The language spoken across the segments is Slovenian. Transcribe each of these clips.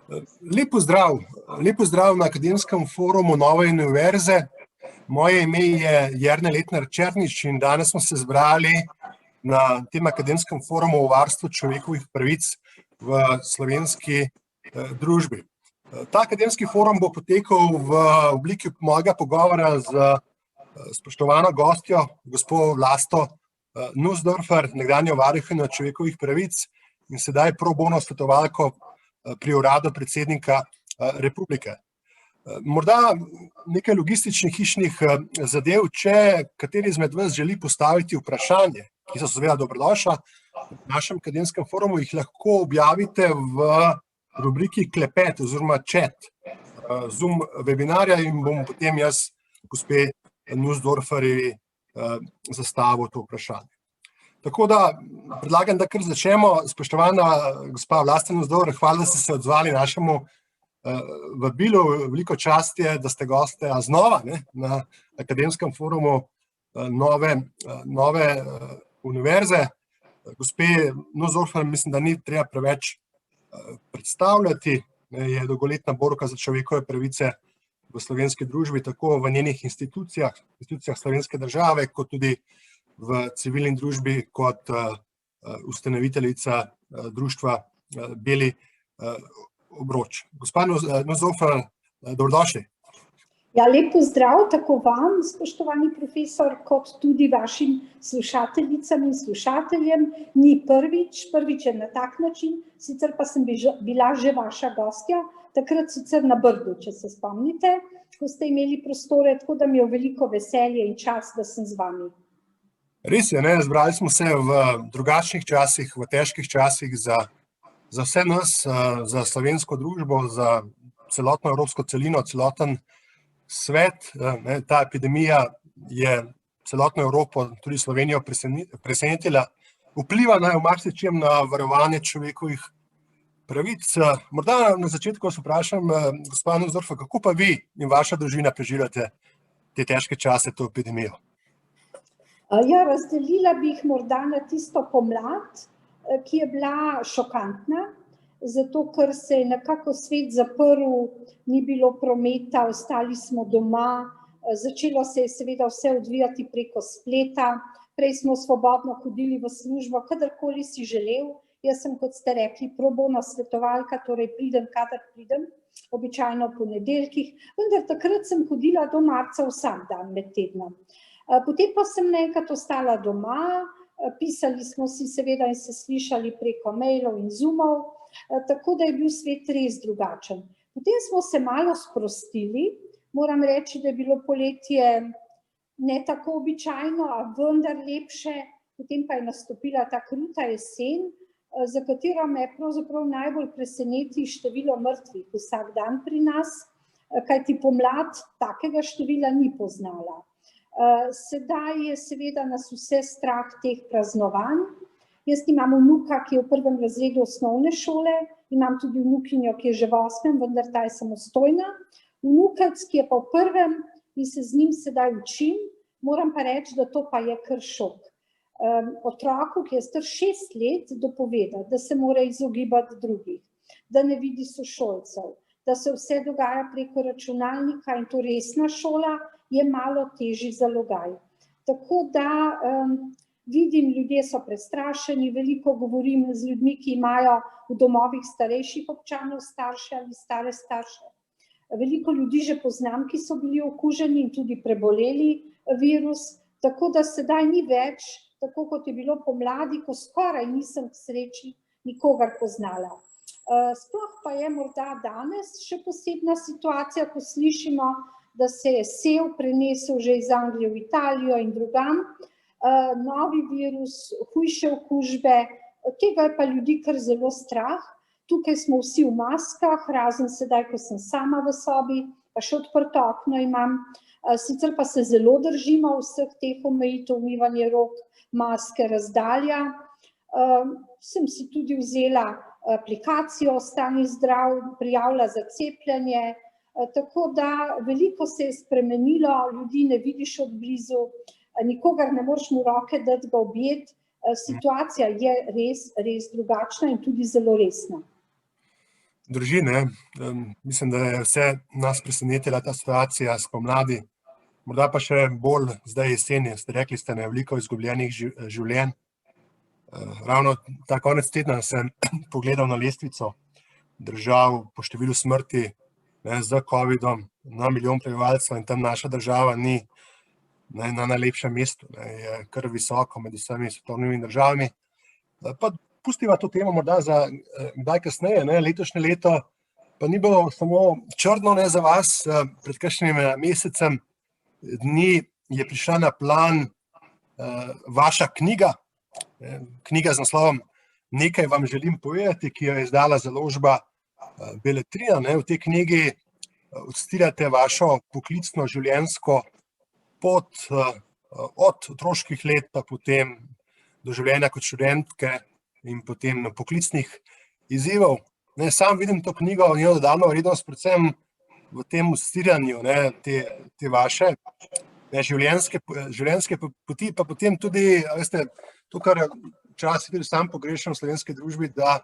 Lep pozdrav na Akademskem forumu Nove univerze. Moje ime je Jernej Letnar Černič in danes smo se zbrali na tem Akademskem forumu o varstvu človekovih pravic v slovenski družbi. Ta akademski forum bo potekal v obliki mojega pogovora z spoštovano gostjo, gospo Vlasto Nussdorfer, nekdanjo varuhinjo človekovih pravic in sedaj pro bono svetovalko pri uradu predsednika republike. Morda nekaj logističnih hišnih zadev, če kateri izmed vas želi postaviti vprašanje, ki so seveda dobrodošla v našem akademskem forumu, jih lahko objavite v rubriki klepet oziroma chat Zoom webinarja in bom potem jaz gospe Nussdorferjevi zastavil to vprašanje. Tako da predlagam, da kar začnemo. Spoštovana gospa Vlasta Nussdorfer, hvala, da ste se odzvali našemu vabilu. Veliko čast je, da ste goste znova na Akademskem forumu Nove univerze. Gospe Nussdorfer, mislim, da ni treba preveč predstavljati, je dolgoletna borka za človekove pravice v slovenski družbi, tako v njenih institucijah slovenske države, kot tudi v civilni družbi kot ustanoviteljica društva Beli obroč. Gospa Nussdorfer, dobrodošli. Ja, lep pozdrav tako vam, spoštovani profesor, kot tudi vašim slušateljicam in slušateljem. Ni prvič je na tak način, sicer pa sem bila že vaša gostja, takrat sicer na Brdu, če se spomnite, ko ste imeli prostore, tako da mi je veliko veselje in čast, da sem z vami. Res je, zbrali smo se v drugačnih časih, v težkih časih za vse nas, za slovensko družbo, za celotno evropsko celino, celoten svet. Ta epidemija je celotno Evropo, tudi Slovenijo presenetila. Vpliva v marsičem na varovanje človekovih pravic. Morda na začetku vas vprašam, gospa Nussdorfer, kako pa vi in vaša družina preživljate te težke čase, to epidemijo? Ja, razdelila bi jih morda na tisto pomlad, ki je bila šokantna, zato ker se je nekako svet zaprl, ni bilo prometa, ostali smo doma, začelo se je seveda vse odvijati preko spleta, prej smo svobodno hodili v službo, kadarkoli si želel. Jaz sem, kot ste rekli, pro bono svetovalka, torej pridem, kadar pridem, običajno po nedeljkih, vendar takrat sem hodila do marca vsak dan med tednom. Potem pa sem nekaj ostala doma, pisali smo si seveda in se slišali preko mailov in zoomov, tako da je bil svet res drugačen. Potem smo se malo sprostili, moram reči, da je bilo poletje ne tako običajno, a vendar lepše, potem pa je nastopila ta kruta jesen, za katero me pravzaprav najbolj preseneti število mrtvih vsak dan pri nas, kajti pomlad takega števila ni poznala. Sedaj je seveda nas vse strah teh praznovanj. Jaz imam vnuka, ki je v 1. razredu osnovne šole, imam tudi vnukinjo, ki je že v 8., vendar ta je samostojna. Vnukec, ki je pa v 1. in se z njim sedaj učim, moram pa reči, da to pa je kar šok. Otroku, ki je star 6 let, dopoveda, da se mora izogibati drugih, da ne vidi sošolcev, da se vse dogaja preko računalnika in to resna šola, je malo težji zalogaj. Tako da vidim, ljudje so prestrašeni, veliko govorim z ljudmi, ki imajo v domovih starejših občanov starše ali stare starše. Veliko ljudi že poznam, ki so bili okuženi in tudi preboleli virus, tako da sedaj ni več, tako kot je bilo pomladi, ko skoraj nisem k sreči nikogar poznala. Sploh pa je morda danes še posebna situacija, ko slišimo, da se je sev prenesel že iz Anglije v Italijo in drugam, novi virus, hujše okužbe, tega je pa ljudi kar zelo strah. Tukaj smo vsi v maskah, razen sedaj, ko sem sama v sobi, pa še odprto okno imam, sicer pa se zelo držimo vseh teh omejitev, umivanje rok, maske, razdalja. Sem si tudi vzela aplikacijo Ostani zdrav, prijavila za cepljenje, tako da veliko se je spremenilo, ljudi ne vidiš od blizu, nikogar ne moreš mu roke dati, ga objeti, situacija je res drugačna in tudi zelo resna. Drži, ne. Mislim, da je vse nas presenetila ta situacija spomladi, morda pa še bolj zdaj jeseni. Rekli ste, ne, veliko izgubljenih življenj. Ravno ta konec tedna sem pogledal na lestvico držav po številu smrti, ne, z covidom na milijon prebivalcev, in tam naša država ni na najlepšem mestu, ne, je kar visoko med vsemi svetovnimi državami. Pa pustiva to temo morda za kdaj kasneje, ne. Letošnje leto pa ni bilo samo črno, ne, za vas. Pred kakšnim mesecem dni je prišla na plan vaša knjiga, knjiga z naslovom Nekaj vam želim povedati, ki jo je izdala založba Beletrina, ne. V tej knjigi odstirate vašo poklicno življenjsko pot od otroških let pa potem do življenja kot študentke in potem poklicnih izzivov. Ne, sam vidim to knjigo, njeno dodano vrednost predvsem v tem odstirjanju, ne, te vaše življenjske poti, pa potem tudi, veste, to, kar včasih tudi sam pogrešam v slovenski družbi, da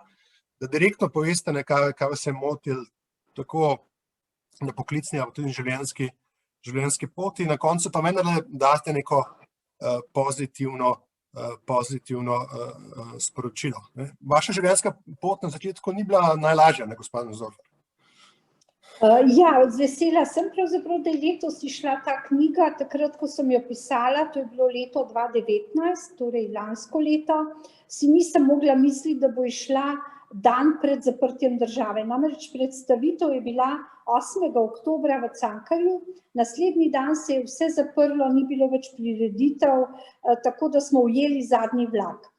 direktno poveste, ne, kaj vas je motilo tako na poklicni, ali tudi življenjski poti, na koncu pa vendarle date neko pozitivno sporočilo, ne. Vaša življenjska pot na začetku ni bila najlažja, ne, gospa Nussdorfer? Ja, vesela sem pravzaprav, da je letos izšla ta knjiga. Takrat, ko sem jo pisala, to je bilo leto 2019, torej lansko leto, si nisem mogla misliti, da bo izšla dan pred zaprtjem države. Namreč predstavitev je bila 8. oktobra v Cankarju, naslednji dan se je vse zaprlo, ni bilo več prireditev, tako da smo ujeli zadnji vlak.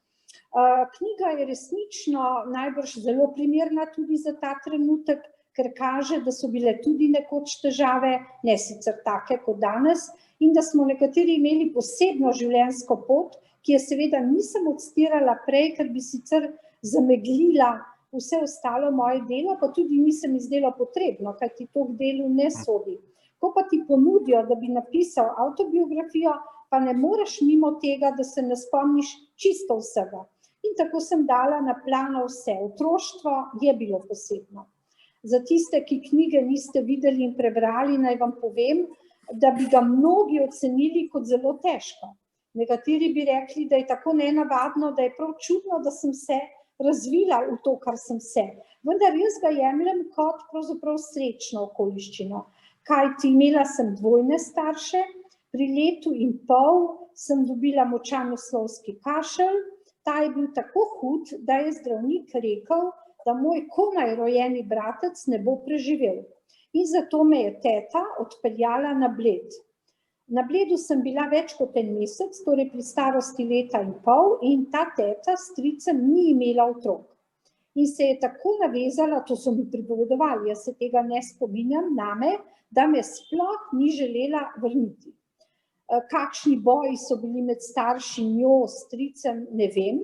Knjiga je resnično najbrž zelo primerna tudi za ta trenutek, ker kaže, da so bile tudi nekoč težave, ne sicer take kot danes, in da smo nekateri imeli posebno življenjsko pot, ki je seveda nisem odstirala prej, ker bi sicer zameglila vse ostalo moje delo, pa tudi nisem izdelo potrebno, kajti to k delu ne sodi. Ko pa ti ponudijo, da bi napisal avtobiografijo, pa ne moreš mimo tega, da se ne spomniš čisto vsega. In tako sem dala na plano vse. Otroštvo je bilo posebno. Za tiste, ki knjige niste videli in prebrali, naj vam povem, da bi ga mnogi ocenili kot zelo težko. Nekateri bi rekli, da je tako nenavadno, da je prav čudno, da sem se razvila v to, kar sem se. Vendar jaz ga jemljem kot pravzaprav srečno okoliščino. Kajti imela sem dvojne starše, pri 1,5 letu sem dobila močan oslovski kašelj, ta je bil tako hud, da je zdravnik rekel, da moj komaj rojeni bratec ne bo preživel. In zato me je teta odpeljala na Bled. Na Bledu sem bila več kot 1 mesec, torej pri starosti 1,5 leta, in ta teta s stricem ni imela otrok. In se je tako navezala, to so mi pripovedovali, jaz se tega ne spominjam, name, da me sploh ni želela vrniti. Kakšni boji so bili med starši, njo, stricem, ne vem,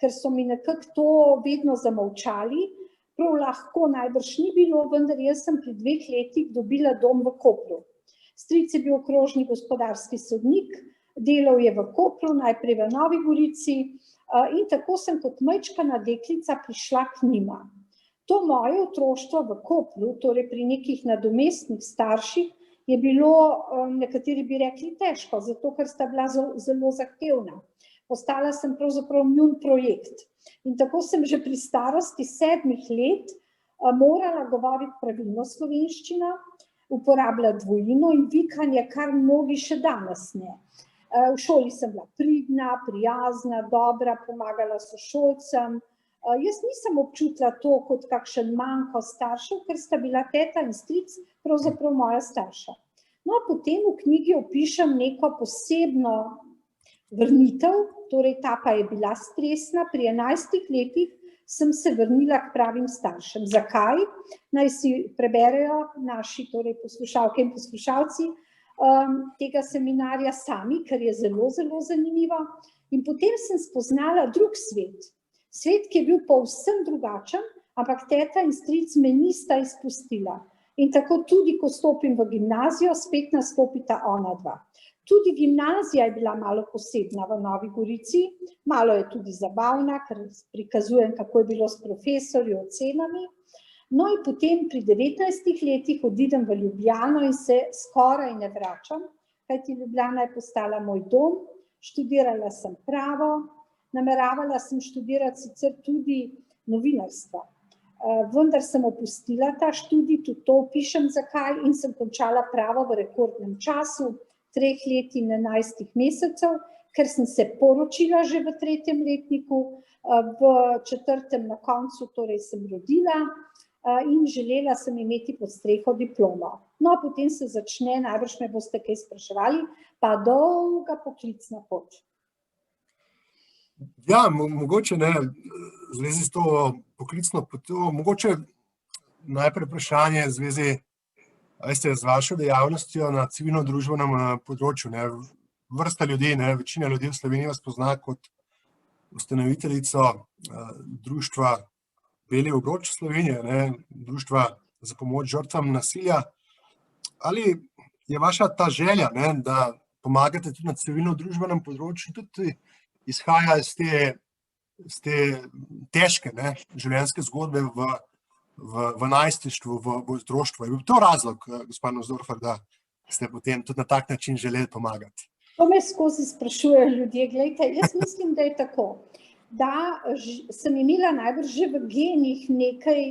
ker so mi nekako to vedno zamolčali, prav lahko najbrž ni bilo, vendar jaz sem pri 2 letih dobila dom v Kopru. Stric je bil okrožni gospodarski sodnik, delal je v Kopru, najprej v Novi Gorici, in tako sem kot majčkana deklica prišla k njima. To moje otroštvo v Kopru, torej pri nekih nadomestnih starših, je bilo, nekateri bi rekli, težko, zato ker sta bila zelo zahtevna. Postala sem pravzaprav njun projekt. In tako sem že pri starosti 7 let morala govoriti pravilno slovenščino, uporabljati dvojino in vikanje, kar mnogi še danes ne. V šoli sem bila pridna, prijazna, dobra, pomagala sošolcem. Jaz nisem občutila to kot kakšen manko staršev, ker sta bila teta in stric pravzaprav moja starša. No, potem v knjigi opišem neko posebno vrnitev, torej ta pa je bila stresna. Pri 11 letih sem se vrnila k pravim staršem. Zakaj? Naj si preberejo naši, torej poslušalke in poslušalci tega seminarja sami, ker je zelo, zelo zanimivo. In potem sem spoznala drug svet. Svet, ki je bil povsem drugačen, ampak teta in stric me nista izpustila. In tako tudi, ko stopim v gimnazijo, spet nastopita ona dva. Tudi gimnazija je bila malo posebna v Novi Gorici, malo je tudi zabavna, ker prikazujem, kako je bilo s profesorji, ocenami. No in potem pri 19 letih odidem v Ljubljano in se skoraj ne vračam, kajti Ljubljana je postala moj dom, študirala sem pravo, nameravala sem študirati sicer tudi novinarstvo. Vendar sem opustila ta študij, tudi to opišem zakaj, in sem končala pravo v rekordnem času, 3 let in 11 mesecev, ker sem se poročila že v 3. letniku, v 4. na koncu, torej sem rodila in želela sem imeti pod streho diplomo. No, potem se začne, najbrž me boste kaj spraševali, pa dolga poklicna pot. Ja, mogoče ne, v zvezi s to poklicno potjo, mogoče najprej vprašanje v zvezi, z vašo dejavnostjo na civilno-družbenem področju. Vrsta ljudi, večina ljudi v Sloveniji vas pozna kot ustanoviteljico društva Beli obroč Slovenije, društva za pomoč žrtvam nasilja. Ali je vaša ta želja, da pomagate tudi na civilno-družbenem področju, tudi izhaja iz te težke življenjske zgodbe v najstništvu, v otroštvu? Je bil to razlog, gospa Nussdorfer, da ste potem tudi na tak način želeli pomagati? To me skozi sprašujejo ljudje. Glejte, jaz mislim, da je tako, da sem imela najbrž že v genih nekaj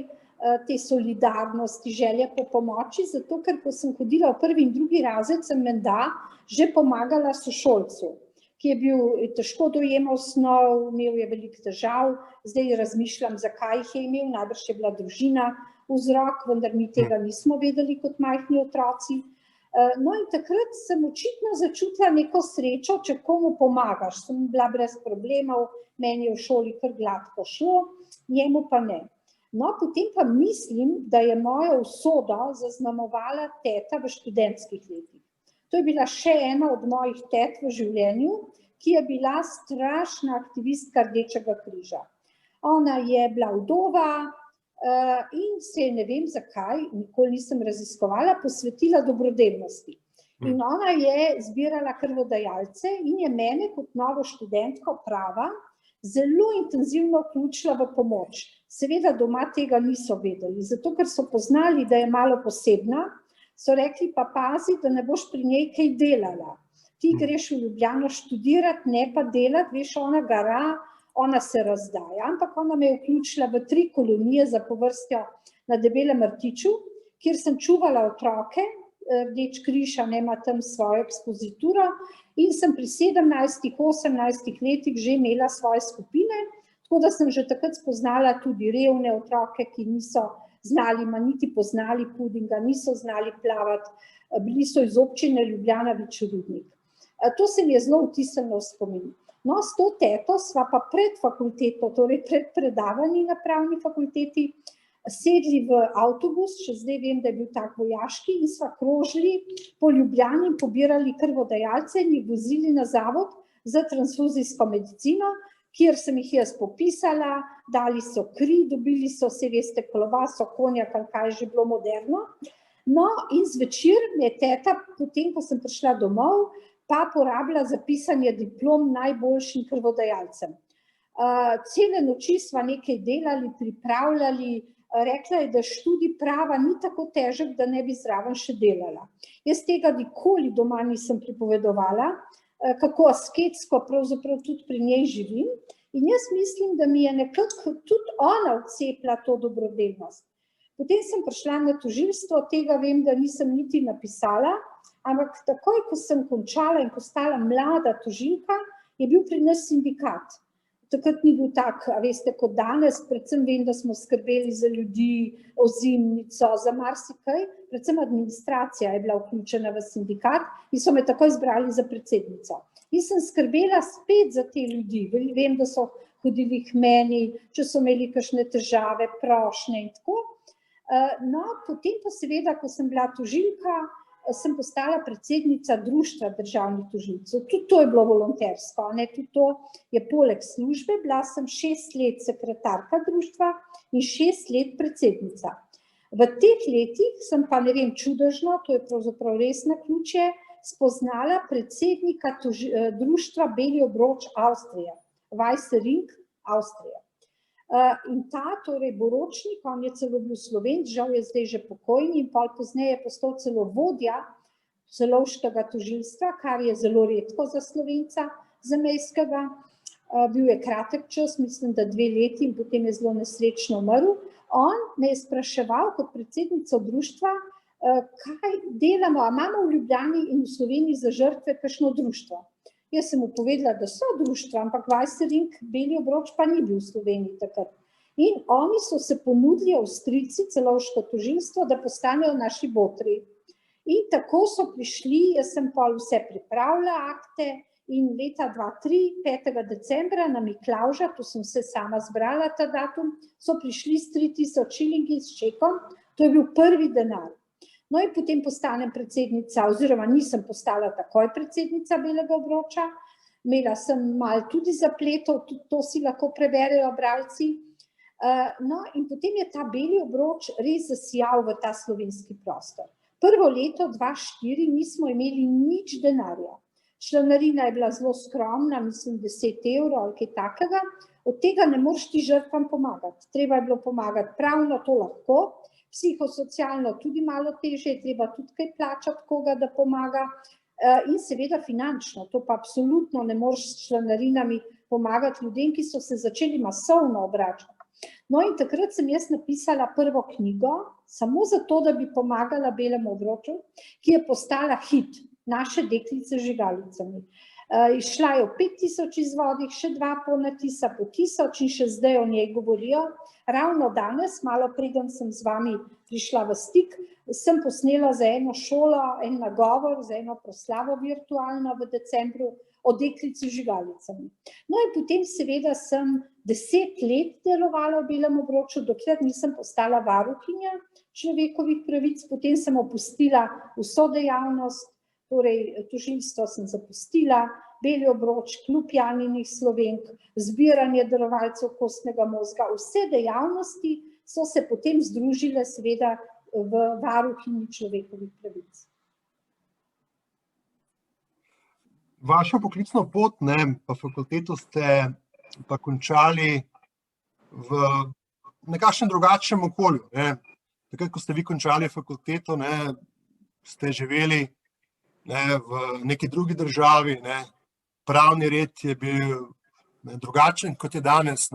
te solidarnosti, želje po pomoči, zato ker ko sem hodila v 1. in 2. razred, sem menda že pomagala sošolcu, ki je bil težko dojemal snov, imel je veliko težav, zdaj razmišljam, zakaj jih je imel, najbrž je bila družina vzrok, vendar mi tega nismo vedeli kot majhni otroci. No in takrat sem očitno začutila neko srečo, če komu pomagaš. Sem bila brez problemov, meni je v šoli kar gladko šlo, njemu pa ne. No, potem pa mislim, da je mojo usodo zaznamovala teta v študentskih letih. To je bila še ena od mojih tet v življenju, ki je bila strašna aktivistka Rdečega križa. Ona je bila vdova in se, ne vem zakaj, nikoli nisem raziskovala, posvetila dobrodelnosti. In ona je zbirala krvodajalce in je mene kot novo študentko prava zelo intenzivno vključila v pomoč. Seveda doma tega niso vedeli, zato ker so poznali, da je malo posebna, so rekli, pa pazi, da ne boš pri njej kaj delala. Ti greš v Ljubljano študirati, ne pa delati, veš, ona gara, ona se razdaja, ampak ona me je vključila v 3 kolonije zapovrstjo na Debelem rtiču, kjer sem čuvala otroke, Rdeč križ ima tam svojo ekspozituro in sem pri 17-18 letih že imela svoje skupine, tako da sem že takrat spoznala tudi revne otroke, ki niso znali, niti poznali pudinga, niso znali plavati, bili so iz občine Ljubljana Vič-Rudnik. To se mi je zelo vtisnilo v spomin. No, s to teto sva pa pred fakulteto, torej pred predavanji na pravni fakulteti, sedli v avtobus, še zdaj vem, da je bil tak vojaški, in sva krožili po Ljubljani in pobirali krvodajalce in jih vozili na zavod za transfuzijsko medicino, kjer sem jih jaz popisala, dali so kri, dobili so, se veste, klobaso, konjak, ali kaj je že bilo moderno. No, in zvečer mi je teta, potem, ko sem prišla domov, pa porabila za pisanje diplom najboljšim krvodajalcem. Cele noči sva nekaj delali, pripravljali, rekla je, da študij prava ni tako težek, da ne bi zraven še delala. Jaz tega nikoli doma nisem pripovedovala, kako asketsko pravzaprav tudi pri njej živim, in jaz mislim, da mi je nekako tudi ona odcepila to dobrodelnost. Potem sem prišla na tožilstvo, tega vem, da nisem niti napisala, ampak takoj, ko sem končala in postala mlada tožilka, je bil pri nas sindikat. Takrat ni bil tak, veste, kot danes, predvsem vem, da smo skrbeli za ljudi, ozimnico, za marsikaj, predvsem administracija je bila vključena v sindikat in so me takoj izbrali za predsednico. In sem skrbela spet za te ljudi, vem, da so hodili k meni, če so imeli kakšne težave, prošnje in tako. No, potem pa seveda, ko sem bila tožilka, sem postala predsednica Društva državnih tožilcev. Tudi to je bilo volontersko, tudi to je poleg službe, bila sem 6 let sekretarka društva in 6 let predsednica. V teh letih sem pa, ne vem, čudežno, to je pravzaprav res naključje, spoznala predsednika Društva Beli obroč Avstrije, Weiße Ring Avstrije. In ta, torej Boročnik, on je celo bil Slovenc, žal je zdaj že pokojni in pol pozneje je postal celo vodja celovškega tožilstva, kar je zelo redko za Slovenca zamejskega. Bil je kratek čas, mislim, da 2 leti in potem je zelo nesrečno umrl. On me je spraševal kot predsednico društva, kaj delamo, a imamo v Ljubljani in v Sloveniji za žrtve kakšno društvo. Jaz sem mu povedala, da so društva, ampak Vajsering, Beli obroč pa ni bil v Sloveniji takrat. In oni so se ponudili Avstrijci, celovško tožilstvo, da postanejo naši botri. In tako so prišli, jaz sem pol vse pripravila akte in leta 2003, 5. decembra na Miklavža, tu sem se sama zbrala ta datum, so prišli s 3000 šilingi s čekom, to je bil prvi denar. No in potem postanem predsednica, oziroma nisem postala takoj predsednica Belega obroča, imela sem malo tudi zapletov, tudi to si lahko preberejo bralci. No in potem je ta Beli obroč res zasijal v ta slovenski prostor. Prvo leto, 2004, nismo imeli nič denarja. Članarina je bila zelo skromna, mislim 10 € ali kaj takega, od tega ne moreš ti žrtvam pomagati. Treba je bilo pomagati pravno, to lahko, psihosocialno tudi malo težje, je treba tudi kaj plačati koga, da pomaga, in seveda finančno, to pa absolutno ne moreš s članarinami pomagati ljudem, ki so se začeli masovno obračati. No in takrat sem jaz napisala prvo knjigo, samo zato, da bi pomagala Belemu obroču, ki je postala hit, Naše deklice z žigalicami. Izšla je v 5000 izvodih, še 2 ponatisa po 1000 in še zdaj o njej govorijo. Ravno danes, malo preden sem z vami prišla v stik, sem posnela za eno šolo en nagovor, za eno proslavo virtualno v decembru o deklici z žigalicami. No in potem seveda sem 10 let delovala v Belem obroču, dokler nisem postala varuhinja človekovih pravic, potem sem opustila vso dejavnost, torej tožilstvo sem zapustila, Beli obroč, klub Janinih Slovenk, zbiranje darovalcev kostnega mozga, vse dejavnosti so se potem združile seveda v varuhinji človekovih pravic. Vašo poklicno pot, pa fakulteto ste pa končali v nekakšnem drugačnem okolju. Takrat, ko ste vi končali fakulteto, ste živeli v neki drugi državi, pravni red je bil drugačen, kot je danes.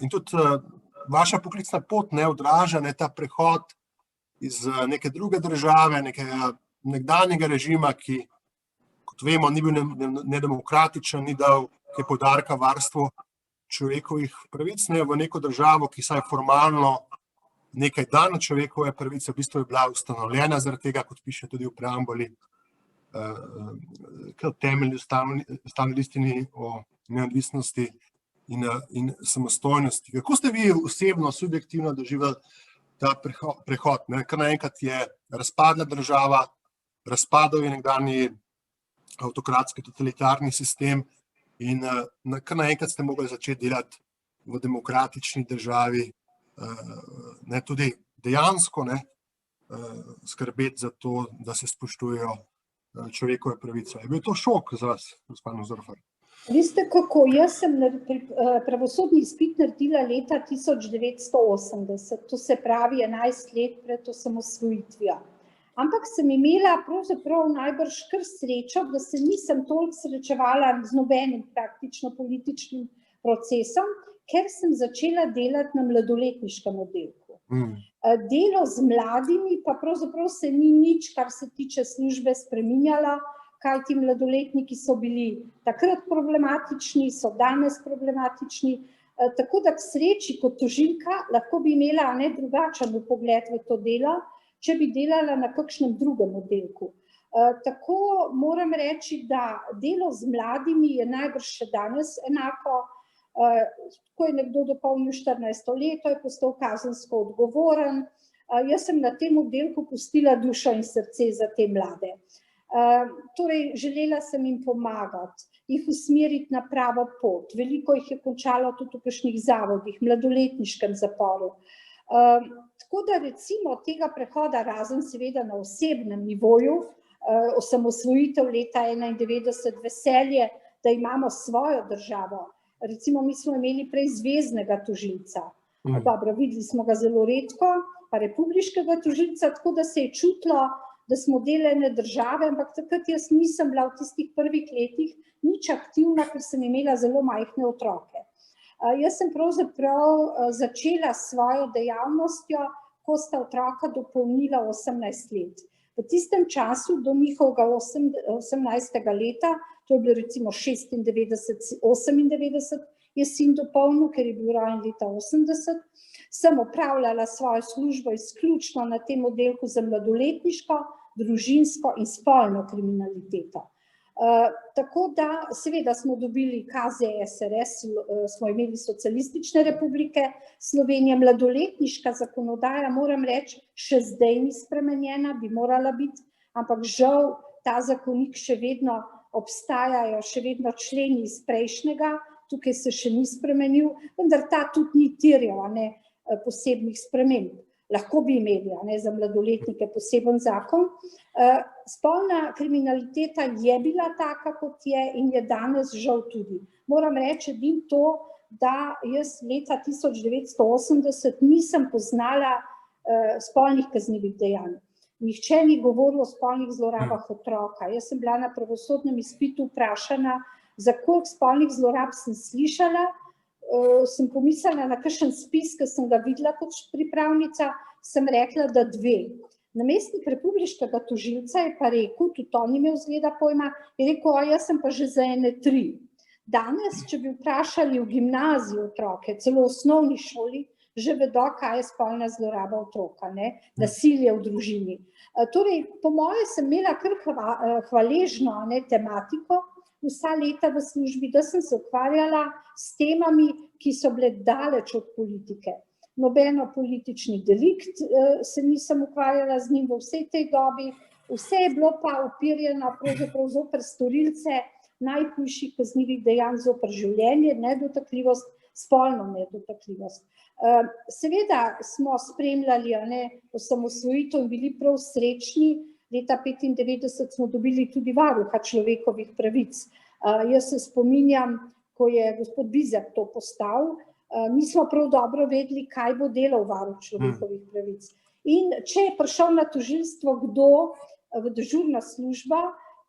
In tudi vaša poklicna pot odraža ta prehod iz neke druge države, nekega nekdanjega režima, ki, kot vemo, ni bil nedemokratičen, ni dal kaj poudarka varstvu človekovih pravic, v neko državo, ki saj formalno nekaj da na človekove pravice, v bistvu je bila ustanovljena zaradi tega, kot piše tudi v preambuli, kot temeljni ustavni listini o neodvisnosti in samostojnosti. Kako ste vi osebno, subjektivno doživeli ta prehod? Kar naenkrat je razpadla država, razpadal je nekdanji avtokratski totalitarni sistem in kar naenkrat ste mogli začeti delati v demokratični državi, tudi dejansko skrbeti za to, da se spoštujejo človekove pravice. Je bil to šok za vas, gospod Nussdorfer? Veste kako, jaz sem pravosodni izpit naredila leta 1980, to se pravi 11 let pred osamosvojitvijo. Ampak sem imela pravzaprav najbrž kar srečo, da se nisem toliko srečevala z nobenim praktično političnim procesom, ker sem začela delati na mladoletniškem oddelku. Delo z mladimi pa pravzaprav se ni nič, kar se tiče službe, spreminjalo, kajti mladoletniki so bili takrat problematični, so danes problematični, tako da k sreči kot tožilka lahko bi imela drugačen pogled v to delo, če bi delala na kakšnem drugem oddelku. Tako moram reči, da delo z mladimi je najbrž še danes enako. Ko je nekdo dopolnil 14. leto, je postal kazensko odgovoren. Jaz sem na tem oddelku pustila dušo in srce za te mlade. Torej, želela sem jim pomagati, jih usmeriti na pravo pot. Veliko jih je končalo tudi v kakšnih zavodih, mladoletniškem zaporu. Tako da recimo tega prehoda, razen seveda na osebnem nivoju, osamosvojitev leta 91, veselje, da imamo svojo državo, recimo mi smo imeli prej zveznega tožilca. Dobro, videli smo ga zelo redko, pa republiškega tožilca, tako da se je čutilo, da smo del ene države, ampak takrat jaz nisem bila v tistih prvih letih nič aktivna, ker sem imela zelo majhne otroke. Jaz sem pravzaprav začela s svojo dejavnostjo, ko sta otroka dopolnila 18 let. V tistem času do njihovega 18. leta, to je bilo recimo 96, 98, je sin dopolnil, ker je bil rojen leta 80, sem opravljala svojo službo izključno na tem oddelku za mladoletniško, družinsko in spolno kriminaliteto. Tako da seveda smo dobili KZSRS, smo imeli socialistične republike, Slovenija, mladoletniška zakonodaja, moram reči, še zdaj ni spremenjena, bi morala biti, ampak žal ta zakonik še vedno obstajajo, še vedno členi iz prejšnjega, tukaj se še ni spremenil, vendar ta tudi ni terjal posebnih sprememb. Lahko bi imeli za mladoletnike poseben zakon. Spolna kriminaliteta je bila taka, kot je, in je danes žal tudi. Moram reči, edino to, da jaz leta 1980 nisem poznala spolnih kaznivih dejanj. Nihče ni govoril o spolnih zlorabah otroka. Jaz sem bila na pravosodnem izpitu vprašana, za koliko spolnih zlorab sem slišala. Sem pomislila na kakšen spis, ki sem ga videla kot pripravnica, sem rekla, da 2. Namestnik republiškega tožilca je pa rekel, tudi on ni imel zgleda pojma, je rekel, jaz sem pa že za ene 3. Danes, če bi vprašali v gimnaziji otroke, celo v osnovni šoli, že vedo, kaj je spolna zloraba otroka, nasilje v družini. Torej, po moje sem imela kar hvaležno tematiko, vsa leta v službi, da sem se ukvarjala s temami, ki so bile daleč od politike. Nobeno politični delikt se nisem ukvarjala z njim v vsej tej dobi, vse je bilo pa upirjeno pravzaprav zoper storilce najhujših kaznivih dejanj zoper življenje, nedotakljivost, spolno nedotakljivost. Seveda smo spremljali osamosvojitev in bili prav srečni. Leta 1995 smo dobili tudi varuha človekovih pravic. Jaz se spominjam, ko je gospod Bizjak to postal, mi smo prav dobro vedeli, kaj bo delal varuh človekovih pravic. In če je prišel na tožilstvo kdo v dežurna služba,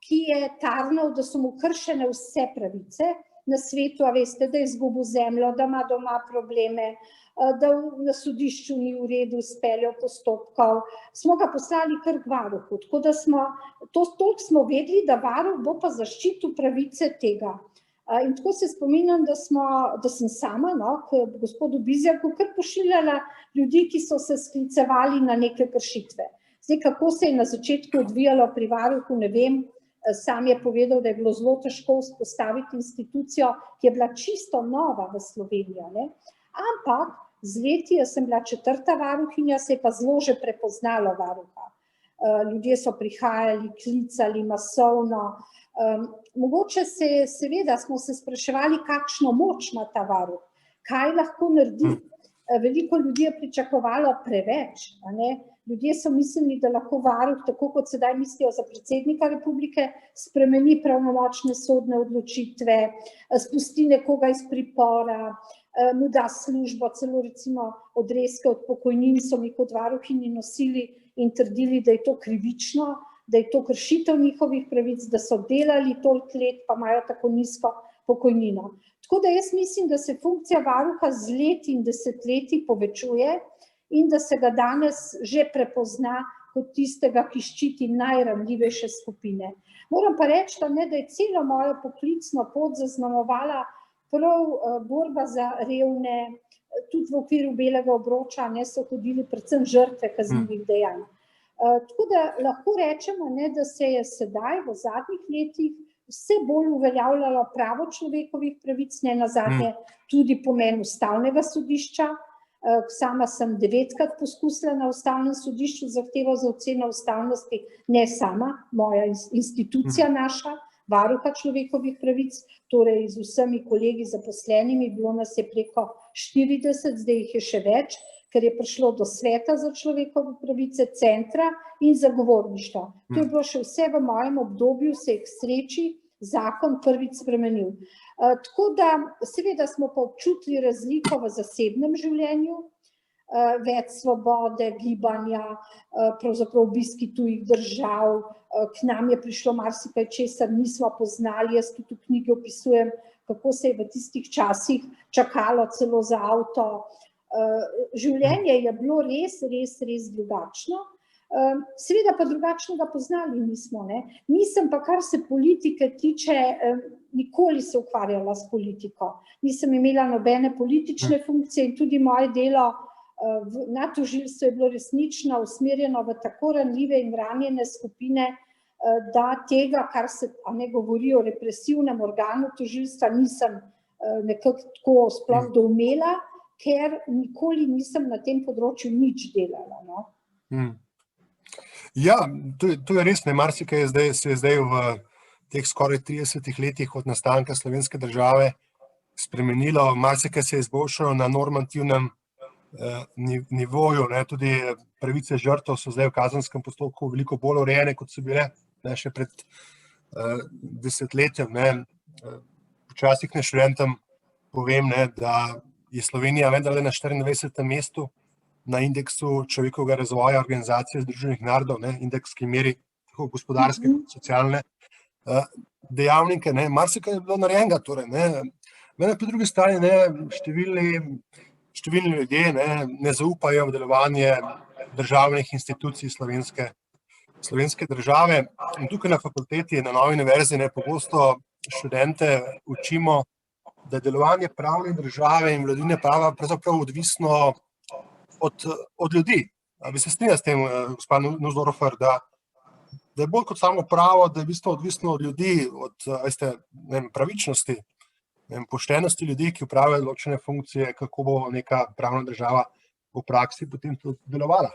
ki je tarnal, da so mu kršene vse pravice na svetu, a veste, da je izgubil zemljo, da ima doma probleme, da na sodišču ni v redu speljal postopkov, smo ga poslali kar k varuhu. Tako da toliko smo vedeli, da varuh bo pa zaščitil pravice tega. In tako se spominjam, da sem sama k gospodu Bizjaku kar pošiljala ljudi, ki so se sklicevali na neke kršitve. Zdaj, kako se je na začetku odvijalo pri varuhu, ne vem, sam je povedal, da je bilo zelo težko vzpostaviti institucijo, ki je bila čisto nova v Sloveniji. Ampak z leti, jaz sem bila 4. varuhinja, se je pa zelo že prepoznalo varuha. Ljudje so prihajali, klicali masovno. Mogoče seveda smo se spraševali, kakšno moč ima ta varuh, kaj lahko naredi. Veliko ljudi je pričakovalo preveč. Ljudje so mislili, da lahko varuh, tako kot sedaj mislijo za predsednika republike, spremeni pravnomočne sodne odločitve, spusti nekoga iz pripora, mu da službo, celo recimo odrezke od pokojnin so mi kot varuhinji nosili in trdili, da je to krivično, da je to kršitev njihovih pravic, da so delali toliko let, pa imajo tako nizko pokojnino. Tako da jaz mislim, da se funkcija varuha z leti in desetletji povečuje in da se ga danes že prepozna kot tistega, ki ščiti najranljivejše skupine. Moram pa reči, da je celo mojo poklicno pot zaznamovala prav borba za revne, tudi v okviru belega obroča so hodili predvsem žrtve kaznivih dejanj. Tako da lahko rečemo, da se je sedaj v zadnjih letih vse bolj uveljavljalo pravo človekovih pravic, ne nazadnje tudi pomen ustavnega sodišča. Sama sem 9-krat poskusila na ustavnem sodišču zahtevo za oceno ustavnosti, ne sama, moja institucija naša, varuha človekovih pravic, torej z vsemi kolegi zaposlenimi, bilo nas je preko 40, zdaj jih je še več, ker je prišlo do sveta za človekove pravice, centra in zagovorništva. To je bilo še vse v mojem obdobju, se k sreči zakon prvič spremenil. Tako da seveda smo pa občutili razliko v zasebnem življenju, več svobode, gibanja, pravzaprav obiski tujih držav, k nam je prišlo marsikaj, česar nismo poznali, jaz tudi v knjigi opisujem, kako se je v tistih časih čakalo celo za avto. Življenje je bilo res drugačno. Seveda pa drugačnega poznali nismo, ne. Nisem pa, kar se politike tiče, nikoli se ukvarjala s politiko. Nisem imela nobene politične funkcije in tudi moje delo na tožilstvu je bilo resnično usmerjeno v tako ranljive in ranjene skupine, da tega, kar se ne govori o represivnem organu tožilstva, nisem nekako tako sploh doumela, ker nikoli nisem na tem področju nič delala, no. Ja, to je res, ne, marsikaj se je zdaj v teh skoraj 30 letih od nastanka slovenske države spremenilo, marsikaj se je izboljšalo na normativnem nivoju, ne, tudi pravice žrtev so zdaj v kazenskem postopku veliko bolj urejene, kot so bile, ne, še pred desetletjem, ne. Včasih študentom povem, ne, da je Slovenija vendarle na 24. mestu na indeksu človekovega razvoja Organizacije združenih narodov, ne, indeks, ki meri tako gospodarske kot socialne dejavnike, ne, marsikaj je bilo narejenega, torej, ne. Vendar po drugi strani, ne, številni ljudje ne zaupajo v delovanje državnih institucij slovenske države. In tukaj na fakulteti, na Novi univerzi, pogosto študente učimo, da je delovanje pravne države in vladavine prava pravzaprav odvisno od ljudi. A bi se strinjali s tem, gospa Nussdorfer, da je bolj kot samo pravo, da je v bistvu odvisno od ljudi, od pravičnosti, poštenosti ljudi, ki upravljajo določene funkcije, kako bo neka pravna država v praksi potem tudi delovala.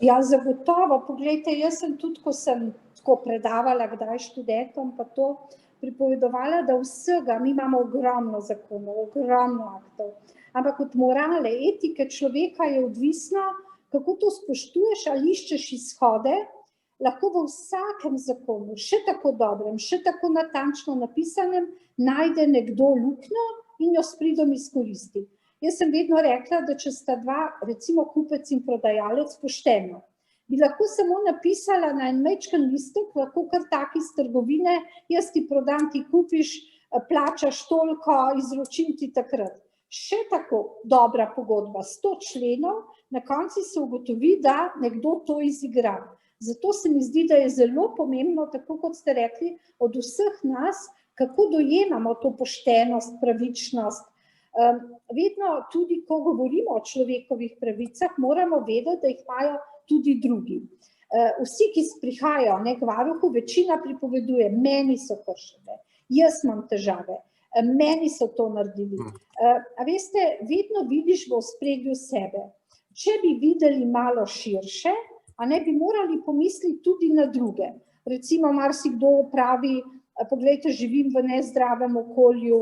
Ja, zagotovo. Poglejte, jaz sem tudi, ko sem tako predavala kdaj študentom, pa to pripovedovala, da vsega, mi imamo ogromno zakonov, ogromno aktov, ampak od morale, etike človeka je odvisno, kako to spoštuješ ali iščeš izhode, lahko v vsakem zakonu, še tako dobrem, še tako natančno napisanem, najde nekdo luknjo in jo s pridom izkoristi. Jaz sem vedno rekla, da če sta dva, recimo kupec in prodajalec, pošteno, bi lahko samo napisala na en majčken listek, lahko kar taki iz trgovine, jaz ti prodam, ti kupiš, plačaš toliko, izročim ti takrat. Še tako dobra pogodba, 100 členov, na koncu se ugotovi, da nekdo to izigra. Zato se mi zdi, da je zelo pomembno, tako kot ste rekli, od vseh nas, kako dojemamo to poštenost, pravičnost. Vedno tudi, ko govorimo o človekovih pravicah, moramo vedeti, da jih imajo tudi drugi. Vsi, ki prihajajo k varuhu, večina pripoveduje, meni so kršene, jaz imam težave, meni so to naredili. A veste, vedno vidiš v ospredju sebe. Če bi videli malo širše, a ne bi morali pomisliti tudi na druge. Recimo, marsikdo pravi, poglejte, živim v nezdravem okolju,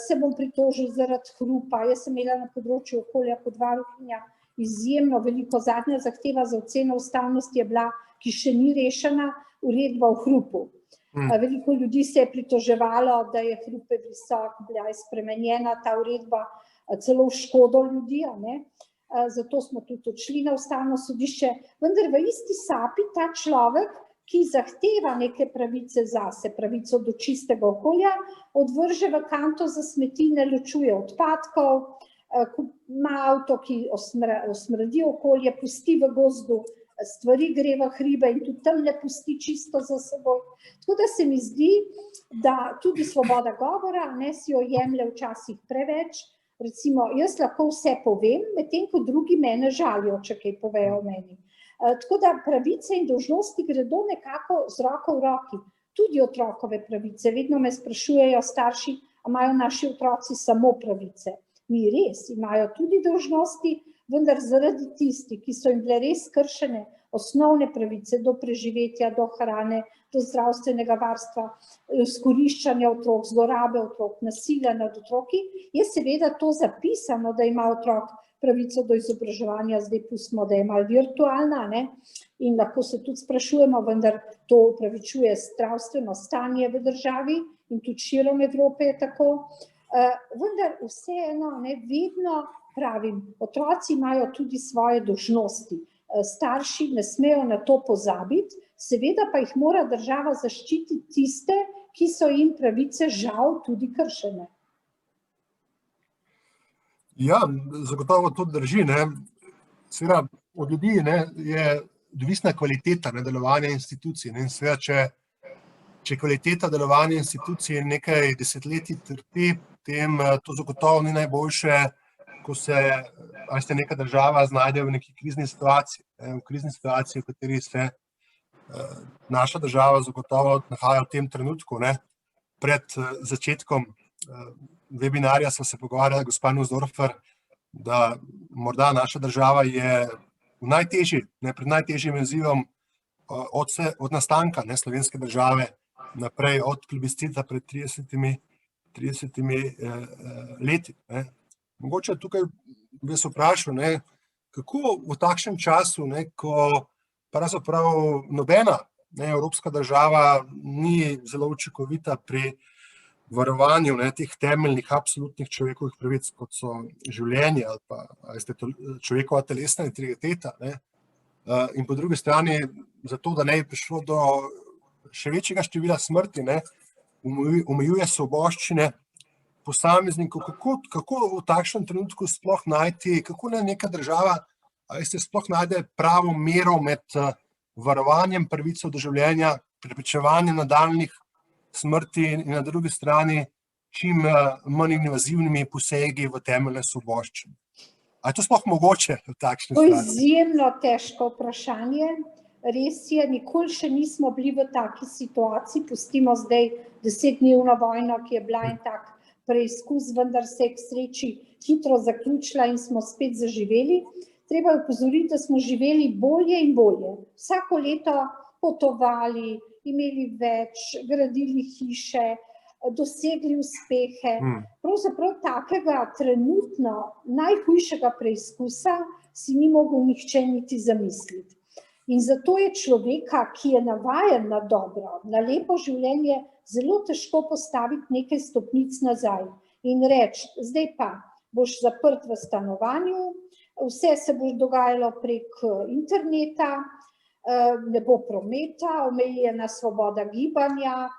se bom pritožil zaradi hrupa, jaz sem imela na področju okolja kot varuhinja izjemno veliko, zadnja zahteva za oceno ustavnosti je bila, ki še ni rešena, uredba o hrupu. Veliko ljudi se je pritoževalo, da je hrup visok, bila je spremenjena ta uredba, celo v škodo ljudi, a ne. Zato smo tudi odšli na ustavno sodišče, vendar v isti sapi ta človek, ki zahteva neke pravice zase, pravico do čistega okolja, odvrže v kanto za smeti, ne ločuje odpadkov, ima avto, ki osmrdi okolje, pusti v gozdu stvari, gre v hribe in tudi tam ne pusti čisto za seboj. Tako da se mi zdi, da tudi svoboda govora, ne, si jo jemlje včasih preveč. Recimo, jaz lahko vse povem, medtem ko drugi mene žalijo, če kaj povejo o meni. Tako da pravice in dolžnosti gredo nekako z roko v roki. Tudi otrokove pravice. Vedno me sprašujejo starši, a imajo naši otroci samo pravice. Ni res, imajo tudi dolžnosti, vendar zaradi tistih, ki so jim bile res kršene osnovne pravice do preživetja, do hrane, do zdravstvenega varstva, izkoriščanja otrok, zlorabe otrok, nasilja nad otroki, je seveda to zapisano, da ima otrok pravico do izobraževanja, zdaj pustimo, da je malo virtualna, ne? In lahko se tudi sprašujemo, vendar to upravičuje zdravstveno stanje v državi in tudi širom Evrope je tako. Vendar vseeno, vedno pravim, otroci imajo tudi svoje dolžnosti. Starši ne smejo na to pozabiti, seveda pa jih mora država zaščititi tiste, ki so jim pravice žal tudi kršene. Ja, zagotovo to drži. Seveda od ljudi je odvisna kvaliteta delovanja institucij. In seveda, če kvaliteta delovanja institucij nekaj desetletij trpi, potem to zagotovo ni najboljše, ko se neka država znajde v neki krizni situaciji. V krizni situaciji, v kateri se naša država zagotovo nahaja v tem trenutku. Pred začetkom webinarja smo se pogovarjali, gospa Nussdorfer, da morda naša država je pred najtežjim izzivom od nastanka slovenske države naprej, od plebiscita pred 30 leti. Mogoče tukaj bi se vprašal, kako v takšnem času, ko pravzaprav nobena evropska država ni zelo učinkovita pri varovanju teh temeljnih, absolutnih človekovih pravic, kot so življenje ali pa človekova telesna integriteta. In po drugi strani, zato, da ne bi prišlo do še večjega števila smrti, omejuje svoboščine posameznikov. Kako v takšnem trenutku sploh najti, kako neka država sploh najde pravo mero med varovanjem pravice do življenja, preprečevanjem nadaljnjih smrti in na drugi strani čim manj invazivnimi posegi v temeljne svoboščine. A je to sploh mogoče v takšni To je situaciji? izjemno težko vprašanje. Res je, nikoli še nismo bili v taki situaciji. Pustimo zdaj 10-dnevno vojno, ki je bila en tak preizkus, vendar se je k sreči hitro zaključila in smo spet zaživeli. Treba je opozoriti, da smo živeli bolje in bolje. Vsako leto potovali, imeli več, gradili hiše, dosegli uspehe. Pravzaprav takega trenutno najhujšega preizkusa si ni mogel nihče niti zamisliti. In zato je človeka, ki je navajen na dobro, na lepo življenje, zelo težko postaviti nekaj stopnic nazaj in reči, zdaj pa boš zaprt v stanovanju, vse se bo dogajalo prek interneta, ne bo prometa, omejena svoboda gibanja,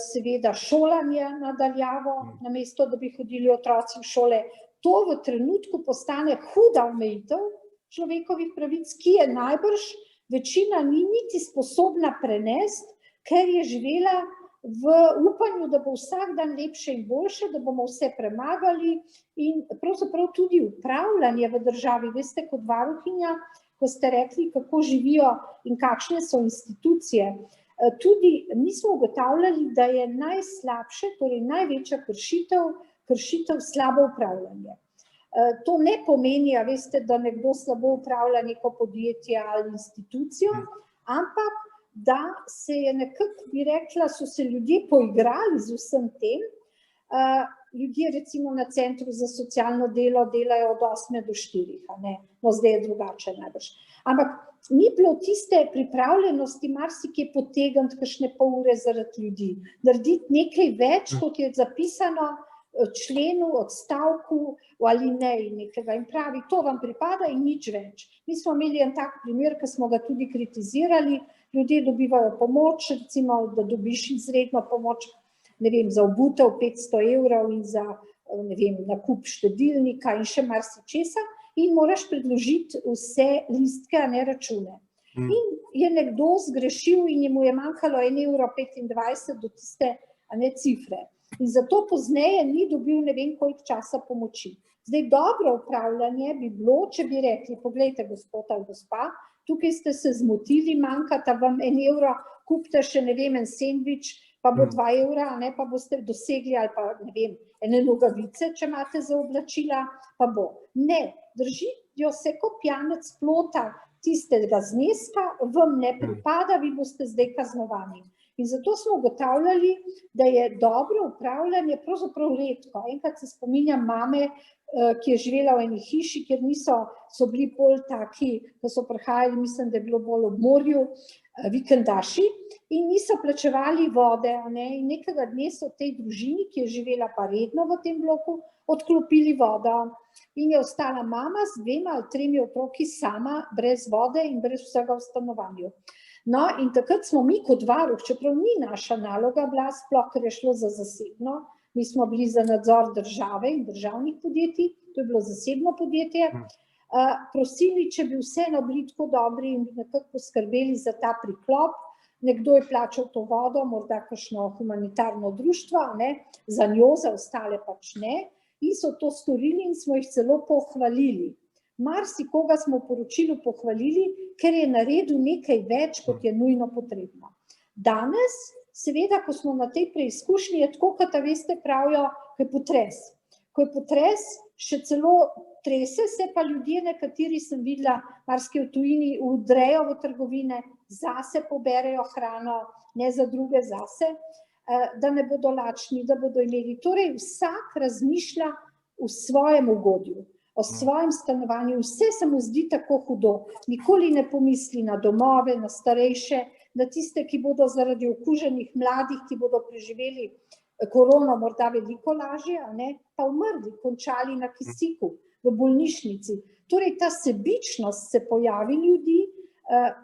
seveda šolanje nadaljavo, namesto da bi hodili otroci v šole. To v trenutku postane huda omejitev človekovih pravic, ki je najbrž večina ni niti sposobna prenesti, ker je živela v upanju, da bo vsak dan lepše in boljše, da bomo vse premagali in pravzaprav tudi upravljanje v državi. Veste, kot varuhinja, ko ste rekli, kako živijo in kakšne so institucije. Tudi mi smo ugotavljali, da je najslabše, torej največja kršitev slabo upravljanje. To ne pomeni, veste, da nekdo slabo upravlja neko podjetje ali institucijo, ampak da se je nekako, bi rekla, so se ljudje poigrali z vsem tem. Ljudje recimo na Centru za socialno delo delajo od 8 do 4, no zdaj je drugače najbrž. Ampak ni bilo tiste pripravljenosti marsikje potegniti kakšne pol ure zaradi ljudi, narediti nekaj več, kot je zapisano členu, odstavku ali ne nekega in pravi, to vam pripada in nič več. Mi smo imeli en tak primer, ki smo ga tudi kritizirali, ljudje dobivajo pomoč, recimo, da dobiš izredno pomoč, ne vem, za obutev 500 evrov in za, ne vem, nakup štedilnika in še marsičesa in moraš predložiti vse listke, a ne račune. In je nekdo zgrešil in mu je manjkalo 1,25 € do tiste, a ne, cifre. In zato pozneje ni dobil ne vem koliko časa pomoči. Zdaj, dobro upravljanje bi bilo, če bi rekli, poglejte, gospod ali gospa, tukaj ste se zmotili, manjkata vam 1 evro, kupite še, ne vem, en sendvič, pa bo 2 evra, ne, pa boste dosegli, ali pa, ne vem, ene nogavice, če imate za oblačila, pa bo. Ne, držijo se kot pijanec plota tistega zneska, vam ne pripada, vi boste zdaj kaznovani. In zato smo ugotavljali, da je dobro upravljanje pravzaprav redko. Enkrat se spominjam mame, ki je živela v eni hiši, kjer so bili bolj taki, da so prihajali, mislim, da je bilo bolj ob morju, vikendaši in niso plačevali vode. In nekega dne so tej družini, ki je živela pa redno v tem bloku, odklopili vodo. In je ostala mama z 2 ali 3 otroki sama, brez vode in brez vsega v stanovanju. No, in takrat smo mi kot varuh, čeprav ni naša naloga bila, sploh, ker je šlo za zasebno, mi smo bili za nadzor države in državnih podjetij, to je bilo zasebno podjetje, prosili, če bi vseeno bili tako dobri in nekako poskrbeli za ta priklop. Nekdo je plačal to vodo, morda kakšno humanitarno društvo, za njo, za ostale pač ne. In so to storili in smo jih celo pohvalili. Marsikoga smo v poročilu pohvalili, ker je naredil nekaj več, kot je nujno potrebno. Danes, seveda, ko smo na tej preizkušnji, je tako, kot veste, pravijo, ko je potres. Ko je potres, še celo trese se, pa ljudje, nekateri sem videla, marsikje v tujini, vdrejo v trgovine, zase poberejo hrano, ne za druge, zase, da ne bodo lačni, da bodo imeli. Torej, vsak razmišlja v svojem ugodju, o svojem stanovanju, vse se mu zdi tako hudo. Nikoli ne pomisli na domove, na starejše, na tiste, ki bodo zaradi okuženih mladih, ki bodo preživeli korono morda veliko lažje, pa umrli, končali na kisiku, v bolnišnici. Torej, ta sebičnost se pojavi ljudi,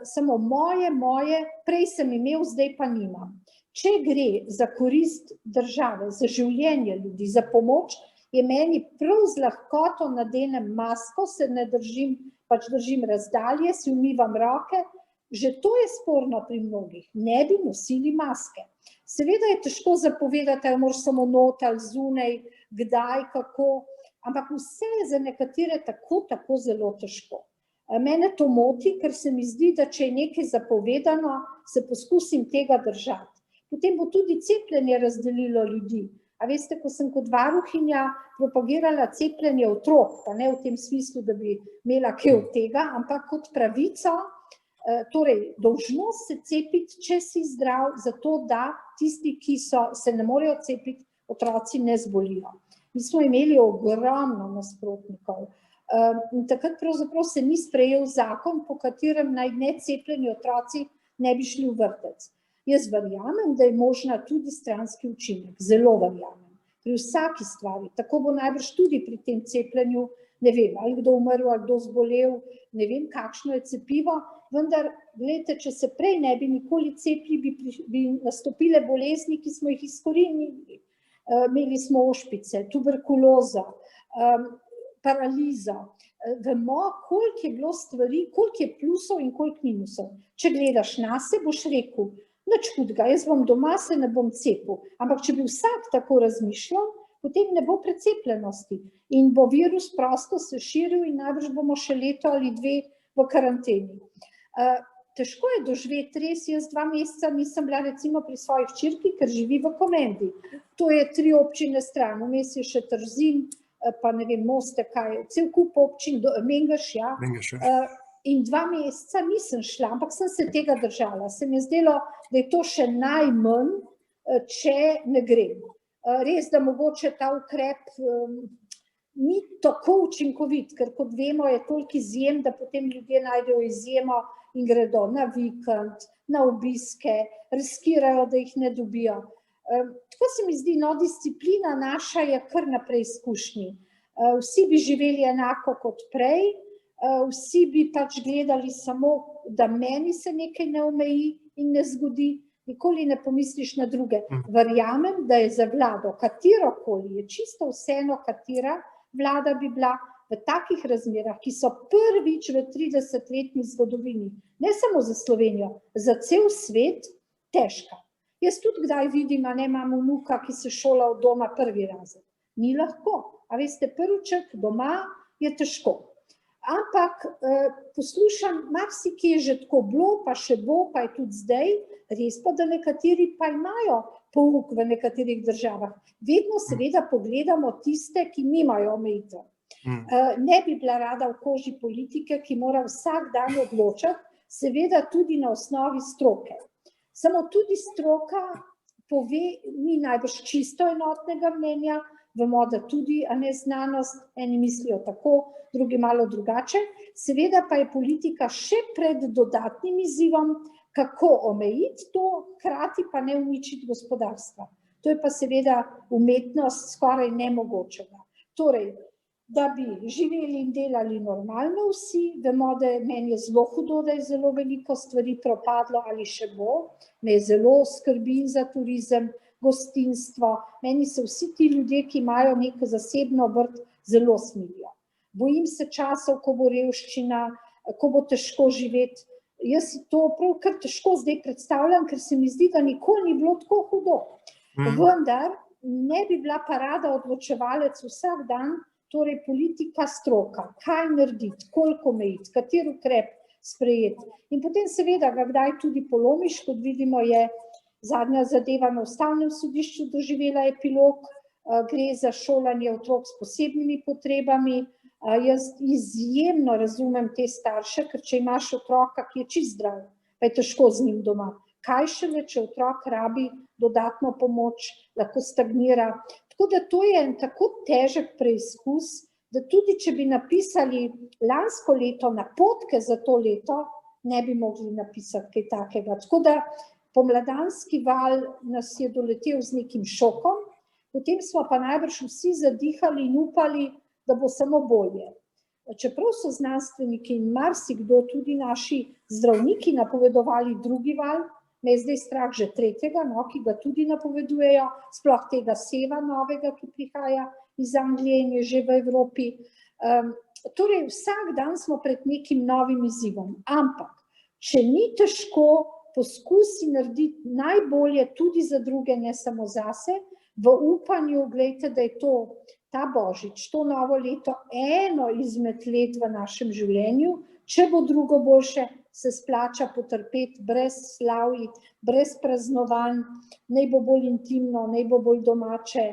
samo moje, prej sem imel, zdaj pa nimam. Če gre za korist države, za življenje ljudi, za pomoč, je meni prav z lahkoto nadenem masko, se ne držim, pač držim razdalje, si umivam roke, že to je sporno pri mnogih, ne bi nosili maske. Seveda je težko zapovedati, ali moraš samo not ali zunaj, kdaj, kako, ampak vse je za nekatere tako zelo težko. Mene to moti, ker se mi zdi, da če je nekaj zapovedano, se poskusim tega držati. Potem bo tudi cepljenje razdelilo ljudi. A veste, ko sem kot varuhinja propagirala cepljenje otrok, pa ne v tem smislu, da bi imela kaj od tega, ampak kot pravico, torej dolžnost se cepiti, če si zdrav, zato da tisti, ki se ne morejo cepiti, otroci ne zbolijo. Mi smo imeli ogromno nasprotnikov. In takrat pravzaprav se ni sprejel zakon, po katerem naj necepljeni otroci ne bi šli v vrtec. Jaz verjamem, da je možna tudi stranski učinek, zelo verjamem. Pri vsaki stvari, tako bo najbrž tudi pri tem cepljenju, ne vem, ali kdo umrl, ali kdo zbolel, ne vem, kakšno je cepivo, vendar, gledajte, če se prej ne bi nikoli cepili, bi nastopile bolezni, ki smo jih izkorenili. Imeli smo ošpice, tuberkulozo, paralizo. Vemo, koliko je bilo stvari, koliko je plusov in koliko minusov. Če gledaš nase, boš rekel, nič hudega, jaz bom doma, se ne bom cepil. Ampak če bi vsak tako razmišljal, potem ne bo precepljenosti in bo virus prosto se širil in najbrž bomo še leto ali 2 v karanteni. Težko je doživeti res, jaz 2 meseca nisem bila recimo pri svoji hčerki, ker živi v Komendi. To je 3 občine stran, vmes je še Trzin, pa ne vem, Mostek, cel kup občin, Mengeš, ja. In 2 meseca nisem šla, ampak sem se tega držala. Se mi je zdelo, da je to še najmanj, če ne grem. Res, da mogoče ta ukrep ni tako učinkovit, ker kot vemo, je toliko izjem, da potem ljudje najdejo izjemo in gredo na vikend, na obiske, riskirajo, da jih ne dobijo. Tako se mi zdi, no, disciplina naša je kar na preizkušnji. Vsi bi živeli enako kot prej, vsi bi pač gledali samo, da meni se nekaj ne omeji in ne zgodi, nikoli ne pomisliš na druge. Verjamem, da je za vlado, katerokoli, je čisto vseeno, katera vlada bi bila v takih razmerah, ki so prvič v 30-letni zgodovini, ne samo za Slovenijo, za cel svet, težka. Jaz tudi kdaj vidim, imam vnuka, ki se šola od doma 1. razred. Ni lahko. A veste, prviček doma je težko. Ampak poslušam, marsikje je že tako bilo, pa še bo, pa je tudi zdaj, res pa, da nekateri pa imajo pouk v nekaterih državah. Vedno seveda pogledamo tiste, ki nimajo omejitev. Ne bi bila rada v koži politike, ki mora vsak dan odločati, seveda tudi na osnovi stroke. Samo tudi stroka pove, ni najbrž čisto enotnega mnenja, vemo, da tudi znanost, eni mislijo tako, drugi malo drugače, seveda pa je politika še pred dodatnim izzivom, kako omejiti to, hkrati pa ne uničiti gospodarstva. To je pa seveda umetnost skoraj nemogočega. Torej, da bi živeli in delali normalno vsi, vemo, da meni je zelo hudo, da je zelo veliko stvari propadlo ali še bo, me zelo skrbi za turizem, gostinstvo, meni se vsi ti ljudje, ki imajo neko zasebno obrt, zelo smilijo. Bojim se časov, ko bo revščina, ko bo težko živeti. Jaz si to prav kar težko zdaj predstavljam, ker se mi zdi, da nikoli ni bilo tako hudo. Vendar ne bi bila parada odločevalec vsak dan, torej politika, stroka, kaj narediti, koliko omejiti, kateri ukrep sprejeti. In potem seveda ga kdaj tudi polomiš, kot vidimo, je zadnja zadeva na Ustavnem sodišču doživela epilog, gre za šolanje otrok s posebnimi potrebami. Jaz izjemno razumem te starše, ker če imaš otroka, ki je čisto zdrav, pa je težko z njim doma. Kaj šele, če otrok rabi dodatno pomoč, lahko stagnira. Tako da to je en tako težek preizkus, da tudi če bi napisali lansko leto napotke za to leto, ne bi mogli napisati kaj takega. Tako da pomladanski val nas je doletel z nekim šokom, potem smo pa najbrž vsi zadihali in upali, da bo samo bolje. Čeprav so znanstveniki in marsikdo, tudi naši zdravniki, napovedovali drugi val, me je zdaj strah že tretjega, ki ga tudi napovedujejo, sploh tega seva novega, ki prihaja iz Anglije in je že v Evropi. Torej, vsak dan smo pred nekim novim izzivom, ampak če ni težko, poskusi narediti najbolje tudi za druge, ne samo zase, v upanju, gledajte, da je to ta božič, to novo leto, eno izmed let v našem življenju, če bo drugo boljše, se splača potrpeti brez slavij, brez praznovanj, naj bo bolj intimno, naj bo bolj domače.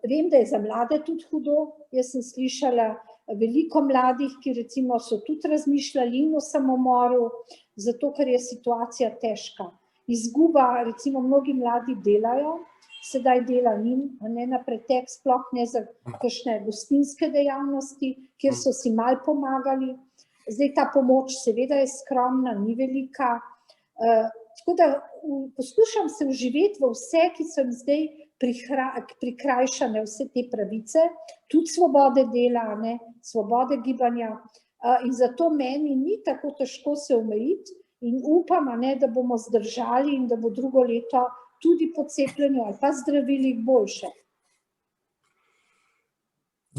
Vem, da je za mlade tudi hudo, jaz sem slišala veliko mladih, ki recimo so tudi razmišljali o samomoru, zato ker je situacija težka. Izguba, recimo mnogi mladi delajo, sedaj dela njim, ne na pretek, sploh ne za kakšne gostinske dejavnosti, kjer so si malo pomagali. Zdaj ta pomoč seveda je skromna, ni velika. Tako da poskušam se vživeti v vse, ki so jim zdaj prikrajšane vse te pravice, tudi svobode dela, svobode gibanja. In zato meni ni tako težko se omejiti in upam, da bomo zdržali in da bo drugo leto tudi po cepljenju ali pa zdravilih boljše.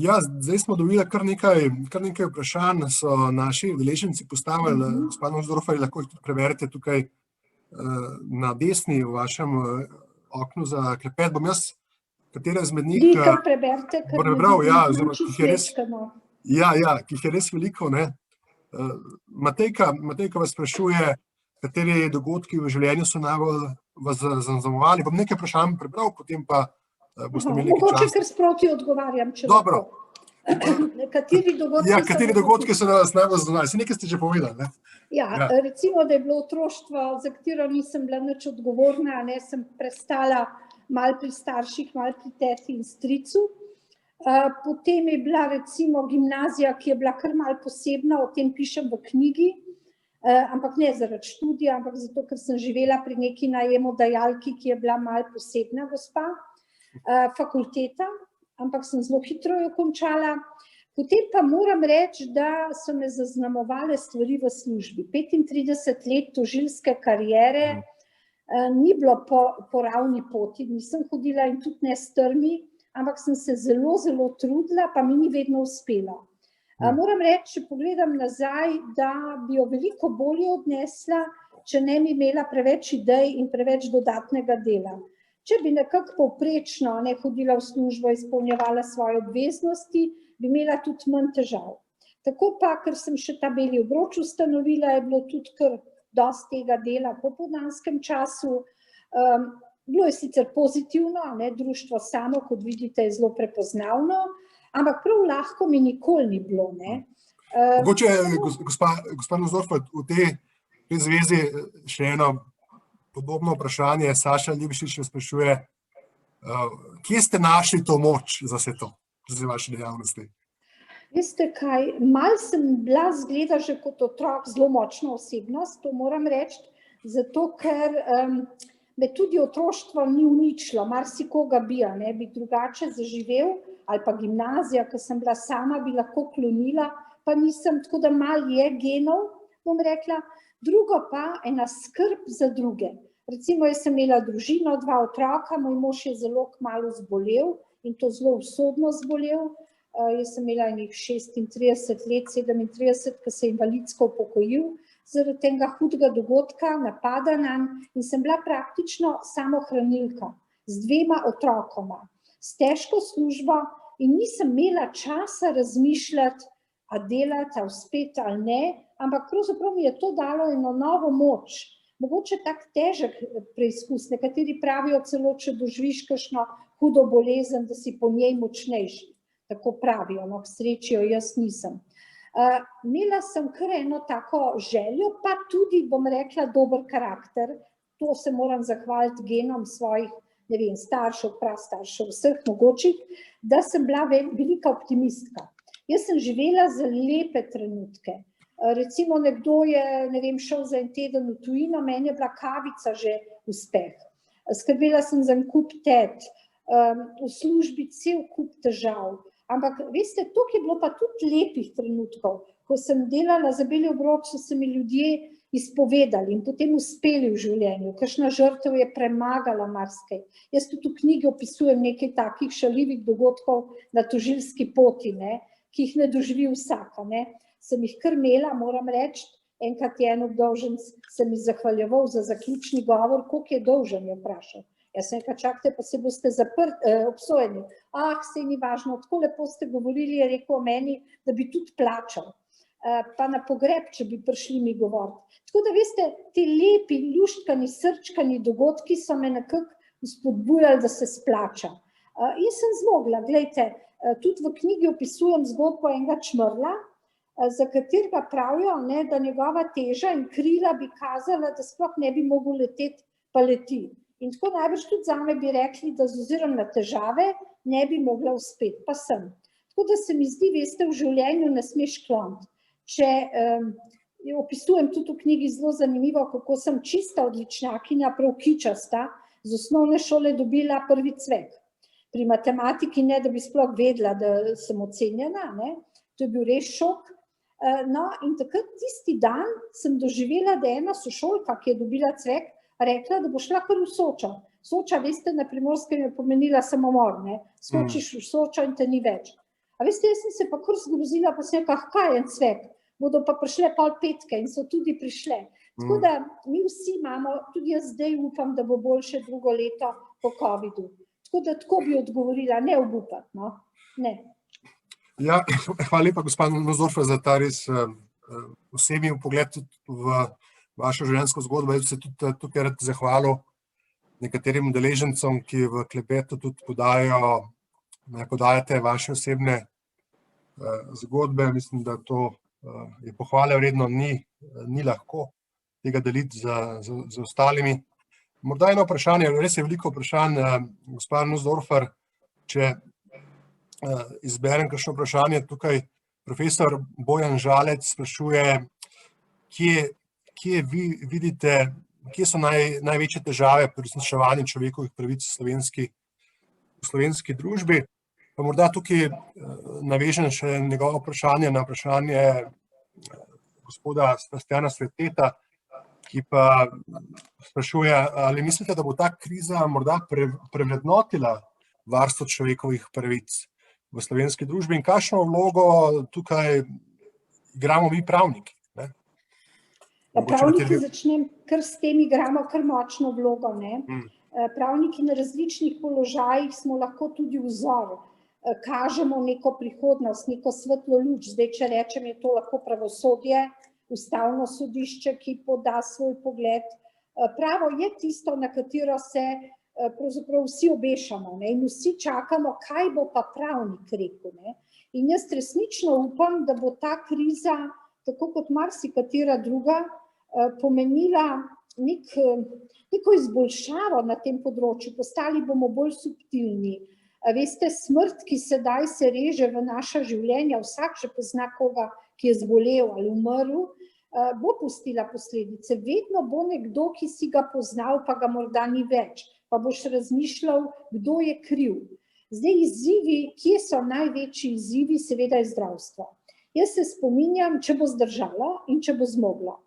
Ja, zdaj smo dobili kar nekaj vprašanj, so naši udeleženci postavili, gospod Nussdorfer, lahko tudi preverite tukaj na desni v vašem oknu za klepet. Bom jaz, katera izmed njih... Vi kar preberite, ker prebral, ja, ki jih je res veliko. Matejka vas sprašuje, kateri dogodki v življenju so najbolj vas zaznamovali. Bom nekaj vprašanj prebral, potem pa boste imeli nekaj časa. Mogoče kar sproti odgovarjam, če Dobro. Kateri dogodki, kateri dogodki so nas najbolj zaznamovali? Nekaj ste že povedali. Ja, recimo, da je bilo otroštvo, za katero nisem bila nič odgovorna, sem prestala malo pri starših, malo pri teti in stricu. Potem je bila recimo gimnazija, ki je bila kar malo posebna, o tem pišem v knjigi, ampak ne zaradi študija, ampak zato, ker sem živela pri neki najemodajalki, ki je bila malo posebna gospa, fakulteta, ampak sem zelo hitro jo končala. Potem pa moram reči, da so me zaznamovale stvari v službi. 35 let tožilske kariere ni bilo po ravni poti, nisem hodila in tudi ne strmi, ampak sem se zelo, zelo trudila, pa mi ni vedno uspelo. Moram reči, če pogledam nazaj, da bi jo veliko bolje odnesla, če ne bi imela preveč idej in preveč dodatnega dela. Če bi nekako povprečno hodila v službo, izpolnjevala svoje obveznosti, bi imela tudi manj težav. Tako pa, ker sem še ta beli obroč ustanovila, je bilo tudi kar dosti tega dela po popoldanskem času. Bilo je sicer pozitivno, društvo samo, kot vidite, je zelo prepoznavno, ampak prav lahko mi nikoli ni bilo. Mogoče, gospod Nussdorfer, v tej zvezi še eno podobno vprašanje. Saša Ljubšič sprašuje, kje ste našli to moč za vse to, za vaše dejavnosti? Veste kaj, malo sem bila zgleda že kot otrok zelo močna osebnost, to moram reči, zato ker me tudi otroštvo ni uničilo, marsikoga bi drugače zaživel, ali pa gimnazija, ko sem bila sama, bi lahko klonila, pa nisem, tako da malo je genov, bom rekla. Drugo pa ena skrb za druge. Recimo, jaz sem imela družino, 2 otroka, moj mož je zelo kmalu zbolel in to zelo usodno zbolel. Jaz sem imela enih 36 let, 37, ko se je invalidsko upokojil, zaradi tega hudega dogodka, napada nanj, in sem bila praktično samohranilka z 2 otrokoma, s težko službo in nisem imela časa razmišljati, a delati, a uspeti ali ne, ampak pravzaprav mi je to dalo eno novo moč. Mogoče tak težek preizkus, nekateri pravijo celo, če doživiš kakšno hudo bolezen, da si po njej močnejši. Tako pravijo, no, k sreči jo jaz nisem. Imela sem kar eno tako željo, pa tudi, bom rekla, dober karakter. To se moram zahvaliti genom svojih, ne vem, staršev, prastaršev, vseh mogočih, da sem bila velika optimistka. Jaz sem živela za lepe trenutke. Recimo nekdo je, ne vem, šel za en teden v tujino, meni je bila kavica že uspeh. Skrbela sem za en kup tet, v službi cel kup težav. Ampak, veste, toliko je bilo pa tudi lepih trenutkov, ko sem delala za Beli obrok, so se mi ljudje izpovedali in potem uspeli v življenju. Kakšna žrtev je premagala marsikaj. Jaz tudi v knjigi opisujem nekaj takih šalivih dogodkov na tožilski poti, ne, ki jih ne doživi vsaka. Ne. Sem jih kar imela, moram reči, enkrat je en obdolženec se mi zahvaljeval za zaključni govor, koliko je dolžen, je vprašal. Jaz sem rekla, čakajte, pa se boste obsojeni. Saj ni važno, tako lepo ste govorili, je rekel o meni, da bi tudi plačal. Pa na pogreb, če bi prišli mi govoriti. Tako da, veste, ti lepi, ljuštkani, srčkani dogodki so me nekako spodbujali, da se splača. In sem zmogla, glejte, tudi v knjigi opisujem zgodbo enega čmrla, za katerega pravijo, ne, da njegova teža in krila bi kazala, da sploh ne bi mogel leteti, pa leti. In tako najbrž tudi zame bi rekli, da z ozirom na težave ne bi mogla uspeti, pa sem. Tako da se mi zdi, veste, v življenju ne smeš kloniti. Če opisujem tudi v knjigi zelo zanimivo, kako sem čista odličnjakinja, prav kičasta, z osnovne šole dobila prvi cvek. Pri matematiki ne, da bi sploh vedela, da sem ocenjena, ne. To je bil res šok. No, in takrat tisti dan sem doživela, da ena sošolka, ki je dobila cvek, rekla, da bo šla kar v Sočo. Soča, veste, na Primorskem je pomenila samomor, ne. Skočiš v Sočo in te ni več. A veste, jaz sem se pa kar zgrozila, pa sem rekla, kaj je en cvek? Bodo pa prišle pol petke in so tudi prišle. Tako da mi vsi imamo, tudi jaz zdaj upam, da bo boljše drugo leto po covidu. Tako da tako bi odgovorila, ne obupati, no. Ne. Ja, hvala lepa, gospod Nussdorfer, za ta res osebni pogled v vašo življenjsko zgodbo. Jaz se tudi tukaj rad zahvalil nekaterim udeležencem, ki v klepetu tudi podajate vaše osebne zgodbe. Mislim, da to je pohvale vredno, ni lahko tega deliti z ostalimi. Morda eno vprašanje, res je veliko vprašanj, gospod Nussdorfer, če izberem kakšno vprašanje tukaj. Profesor Bojan Žalec sprašuje, kje vi vidite, kje so največje težave pri uresničevanju človekovih pravic v slovenski družbi. Pa morda tukaj navežem še njegovo vprašanje na vprašanje gospoda Sebastiana Sveteta, ki pa sprašuje, ali mislite, da bo ta kriza morda prevrednotila varstvo človekovih pravic v slovenski družbi in kakšno vlogo tukaj igramo mi pravniki? Pravniki, začnem kar s tem, igramo kar močno vlogo. Pravniki na različnih položajih smo lahko tudi vzor. Kažemo neko prihodnost, neko svetlo luč. Zdaj, če rečem, je to lahko pravosodje, ustavno sodišče, ki poda svoj pogled. Pravo je tisto, na katero se pravzaprav vsi obešamo, ne, in vsi čakamo, kaj bo pa pravnik rekel, ne. In jaz resnično upam, da bo ta kriza, tako kot marsikatera druga, pomenila neko izboljšavo na tem področju, postali bomo bolj subtilni. Veste, smrt, ki sedaj se reže v naša življenja, vsak že pozna koga, ki je zbolel ali umrl, bo pustila posledice. Vedno bo nekdo, ki si ga poznal, pa ga morda ni več, pa boš razmišljal, kdo je kriv. Zdaj izzivi, kje so največji izzivi, seveda je zdravstvo. Jaz se spominjam, če bo zdržalo in če bo zmoglo.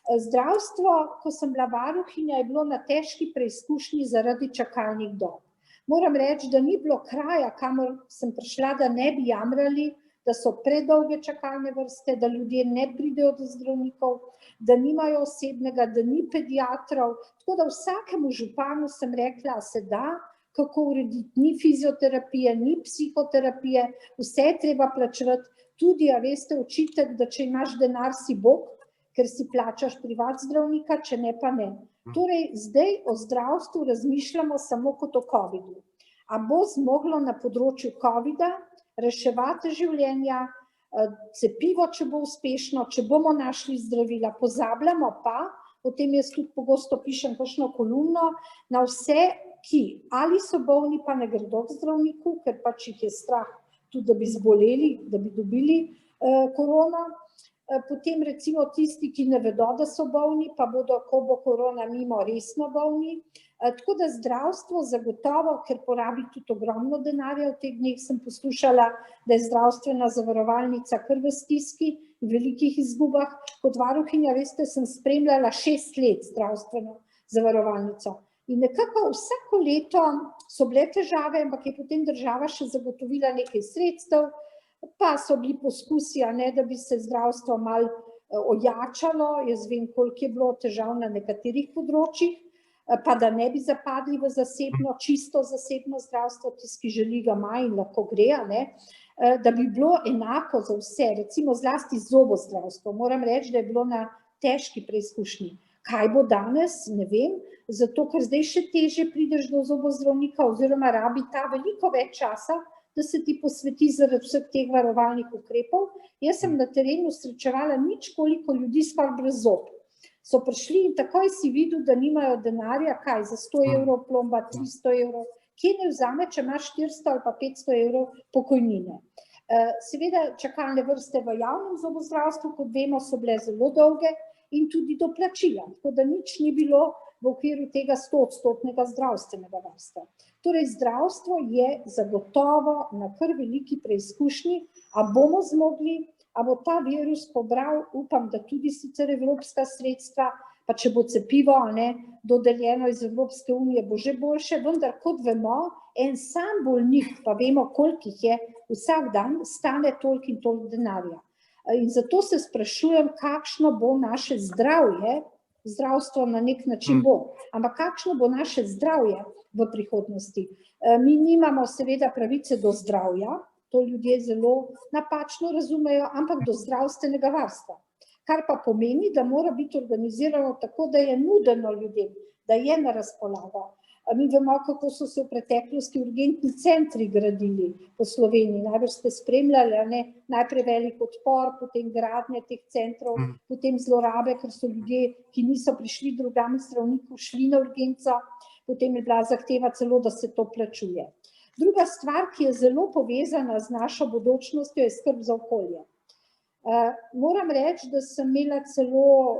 Zdravstvo, ko sem bila varuhinja, je bilo na težki preizkušnji zaradi čakalnih dob. Moram reči, da ni bilo kraja, kamor sem prišla, da ne bi jamrali, da so predolge čakalne vrste, da ljudje ne pridejo do zdravnikov, da nimajo osebnega, da ni pediatrov. Tako da vsakemu županu sem rekla, se da, kako urediti, ni fizioterapije, ni psihoterapije, vse je treba plačevati, tudi, a veste, očitek, da če imaš denar, si Bog, ker si plačaš privat zdravnika, če ne, pa ne. Torej, zdaj o zdravstvu razmišljamo samo kot o covidu. A bo zmoglo na področju covida reševati življenja, cepivo, če bo uspešno, če bomo našli zdravila, pozabljamo pa, potem jaz tudi pogosto pišem kakšno kolumno, na vse, ki ali so bolni, pa ne gredo k zdravniku, ker pač jih je strah tudi, da bi zboleli, da bi dobili korono. Potem recimo tisti, ki ne vedo, da so bolni, pa bodo, ko bo korona mimo, resno bolni. Tako da zdravstvo zagotovo, ker porabi tudi ogromno denarja, v teh dneh sem poslušala, da je zdravstvena zavarovalnica kar v stiski, v velikih izgubah. Kot varuhinja, veste, sem spremljala 6 let zdravstveno zavarovalnico. In nekako vsako leto so bile težave, ampak je potem država še zagotovila nekaj sredstev, pa so bili poskusi, da bi se zdravstvo malo ojačalo, jaz vem, koliko je bilo težav na nekaterih področjih, pa da ne bi zapadli v zasebno, čisto zasebno zdravstvo, tisti, ki želi ga ima in lahko gre, da bi bilo enako za vse, recimo zlasti zobozdravstvo. Moram reči, da je bilo na težki preizkušnji. Kaj bo danes, ne vem, zato ker zdaj še težje prideš do zobozdravnika oziroma rabi ta veliko več časa, da se ti posveti zaradi vseh teh varovalnih ukrepov. Jaz sem na terenu srečevala nič koliko ljudi skoraj brez zob. So prišli in takoj si videl, da nimajo denarja, kaj, za 100 evrov plomba, 300 evrov, kje ne vzame, če imaš 400 ali pa 500 evrov pokojnine. Seveda čakalne vrste v javnem zobozdravstvu, kot vemo, so bile zelo dolge in tudi do plačila, tako da nič ni bilo v okviru tega 100-odstotnega zdravstvenega varstva. Torej, zdravstvo je zagotovo na kar veliki preizkušnji, a bomo zmogli, a bo ta virus pobral, upam, da tudi sicer evropska sredstva, pa če bo cepivo dodeljeno iz Evropske unije, bo že boljše, vendar kot vemo, en sam bolnik, pa vemo, koliko jih je, vsak dan stane toliko in toliko denarja. In zato se sprašujem, kakšno bo naše zdravje, zdravstvo na nek način bo, ampak kakšno bo naše zdravje v prihodnosti. Mi nimamo seveda pravice do zdravja, to ljudje zelo napačno razumejo, ampak do zdravstvenega varstva. Kar pa pomeni, da mora biti organizirano tako, da je nudeno ljudem, da je na razpolago. Mi vemo, kako so se v preteklosti urgentni centri gradili po Sloveniji. Najbrž ste spremljali, najprej velik odpor, potem gradnje teh centrov, potem zlorabe, ker so ljudje, ki niso prišli drugam zdravniku, šli na urgenco, potem je bila zahteva celo, da se to plačuje. Druga stvar, ki je zelo povezana z našo bodočnostjo, je skrb za okolje. Moram reči, da sem imela celo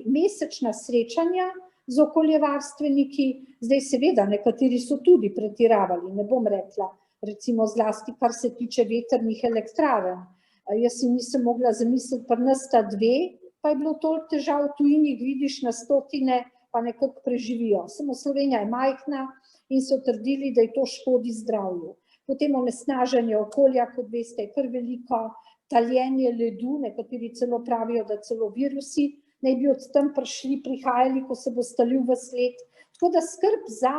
mesečna srečanja z okoljevarstveniki, zdaj seveda nekateri so tudi pretiravali, ne bom rekla, recimo zlasti, kar se tiče vetrnih elektrarn. Jaz si nisem mogla zamisliti, pri nas sta 2, pa je bilo toliko težav, v tujini jih vidiš na stotine, pa nekako preživijo. Samo Slovenija je majhna in so trdili, da je to škodi zdravju. Potem onesnaženje okolja, kot veste, je kar veliko, taljenje ledu, nekateri celo pravijo, da celo virusi naj bi od tam prihajali, ko se bo stalil v sled. Tako da skrb za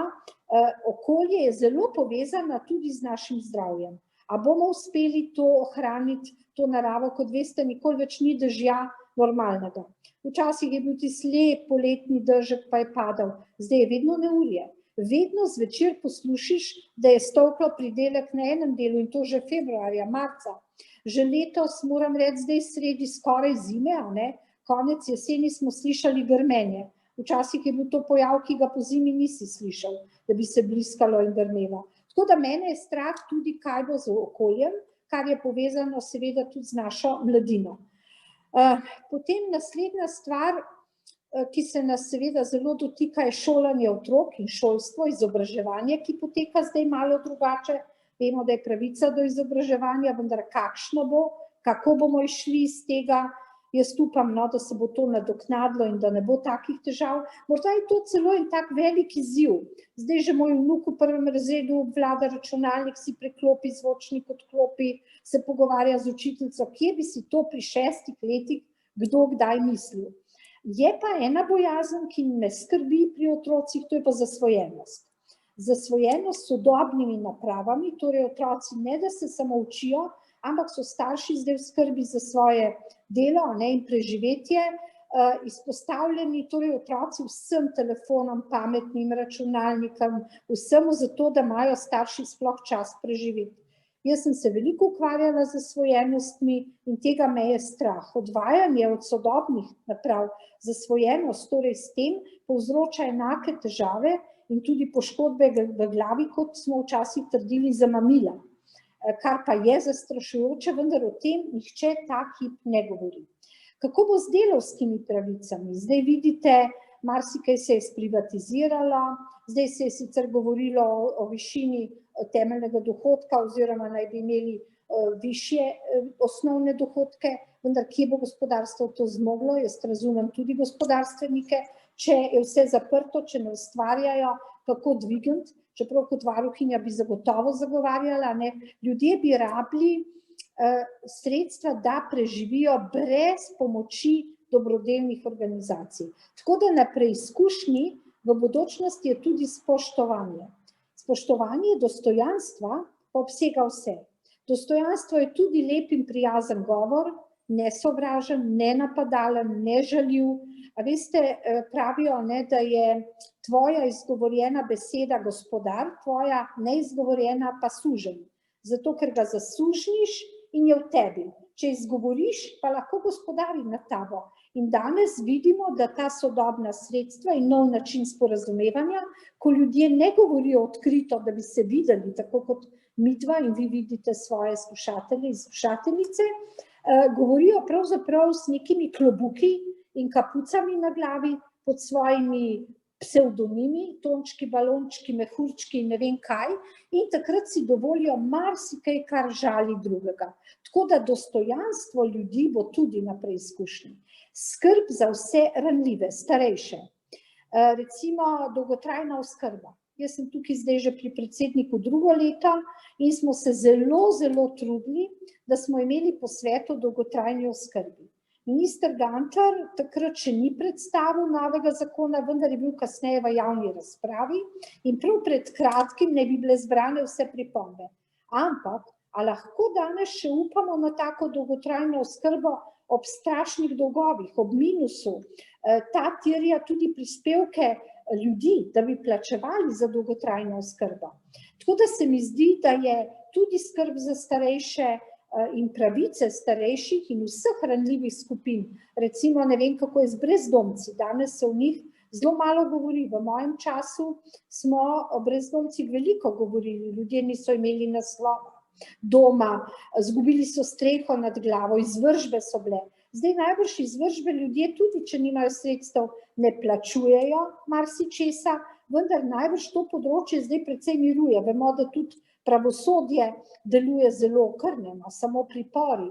okolje je zelo povezana tudi z našim zdravjem. A bomo uspeli to ohraniti, to naravo, kot veste, nikoli več ni dežja normalnega. Včasih je bil tisti lep poletni dežek, pa je padal, zdaj je vedno neurje. Vedno zvečer poslušiš, da je stolklo pridelek na enem delu in to že februarja, marca. Že letos, moram reči, zdaj sredi skoraj zime, konec jeseni smo slišali grmenje. Včasih je bil to pojav, ki ga po zimi nisi slišal, da bi se bliskalo in grmelo. Tako da mene je strah tudi, kaj bo z okoljem, kar je povezano seveda tudi z našo mladino. Potem naslednja stvar, ki se nas seveda zelo dotika, je šolanje otrok in šolstvo, izobraževanje, ki poteka zdaj malo drugače. Vemo, da je pravica do izobraževanja, vendar kakšno bo, kako bomo išli iz tega. Jaz upam, da se bo to nadoknadilo in da ne bo takih težav. Morda je to celo en tak velik izziv. Zdaj že moj vnuk v 1. razredu obvlada računalnik, si preklopi zvočnik, odklopi, se pogovarja z učiteljico, kje bi si to pri 6 letih kdo kdaj mislil. Je pa ena bojazen, ki me skrbi pri otrocih, to je pa zasvojenost. Zasvojenost s sodobnimi napravami, torej otroci ne da se samo učijo, ampak so starši zdaj v skrbi za svoje delo in preživetje, izpostavljeni, torej otroci vsem telefonom, pametnim računalnikom, vsemu zato, da imajo starši sploh čas preživeti. Jaz sem se veliko ukvarjala z zasvojenostmi in tega me je strah. Odvajanje od sodobnih naprav, zasvojenost torej s tem povzroča enake težave in tudi poškodbe v glavi, kot smo včasih trdili za mamila. Kar pa je zastrašujoče, vendar o tem nihče ta hip ne govori. Kako bo z delavskimi pravicami? Zdaj vidite, marsikaj se je sprivatiziralo, zdaj se je sicer govorilo o višini temeljnega dohodka oziroma naj bi imeli višje osnovne dohodke, vendar kje bo gospodarstvo to zmoglo? Jaz razumem tudi gospodarstvenike, če je vse zaprto, če ne ustvarjajo, kako dvigniti, čeprav kot varuhinja bi zagotovo zagovarjala, ljudje bi rabili sredstva, da preživijo brez pomoči dobrodelnih organizacij. Tako da na preizkušnji v bodočnosti je tudi spoštovanje. Spoštovanje dostojanstva pa obsega vse. Dostojanstvo je tudi lep in prijazen govor, ne sovražen, ne napadalen, ne žaljiv. A veste, pravijo, da je tvoja izgovorjena beseda gospodar, tvoja neizgovorjena pa suženj. Zato, ker ga zasužniš in je v tebi. Če izgovoriš, pa lahko gospodari nad tabo. In danes vidimo, da ta sodobna sredstva in nov način sporazumevanja, ko ljudje ne govorijo odkrito, da bi se videli, tako kot midva in vi vidite svoje slušatelje in slušateljice, govorijo pravzaprav s nekimi klobuki in kapucami na glavi pod svojimi psevdonimi, tončki, balončki, mehurčki in ne vem kaj, in takrat si dovolijo marsikaj, kar žali drugega. Tako da dostojanstvo ljudi bo tudi na preizkušnji. Skrb za vse ranljive, starejše. Recimo dolgotrajna oskrba. Jaz sem tukaj zdaj že pri predsedniku 2. leto in smo se zelo, zelo trudili, da smo imeli posvet o dolgotrajni oskrbi. Minister Gantar takrat še ni predstavil novega zakona, vendar je bil kasneje v javni razpravi in prav pred kratkim ne bi bile zbrane vse pripombe. Ampak, a lahko danes še upamo na tako dolgotrajno oskrbo ob strašnih dolgovih, ob minusu? Ta terja tudi prispevke ljudi, da bi plačevali za dolgotrajno oskrbo. Tako da se mi zdi, da je tudi skrb za starejše in pravice starejših in vseh ranljivih skupin, recimo ne vem, kako je z brezdomci, danes se o njih zelo malo govori. V mojem času smo o brezdomcih veliko govorili, ljudje niso imeli naslova doma, izgubili so streho nad glavo, izvršbe so bile. Zdaj najbrž izvršbe ljudje tudi, če nimajo sredstev, ne plačujejo marsičesa, vendar najbrž to področje zdaj precej miruje. Vemo, da tudi pravosodje deluje zelo okrnjeno, samo pripori.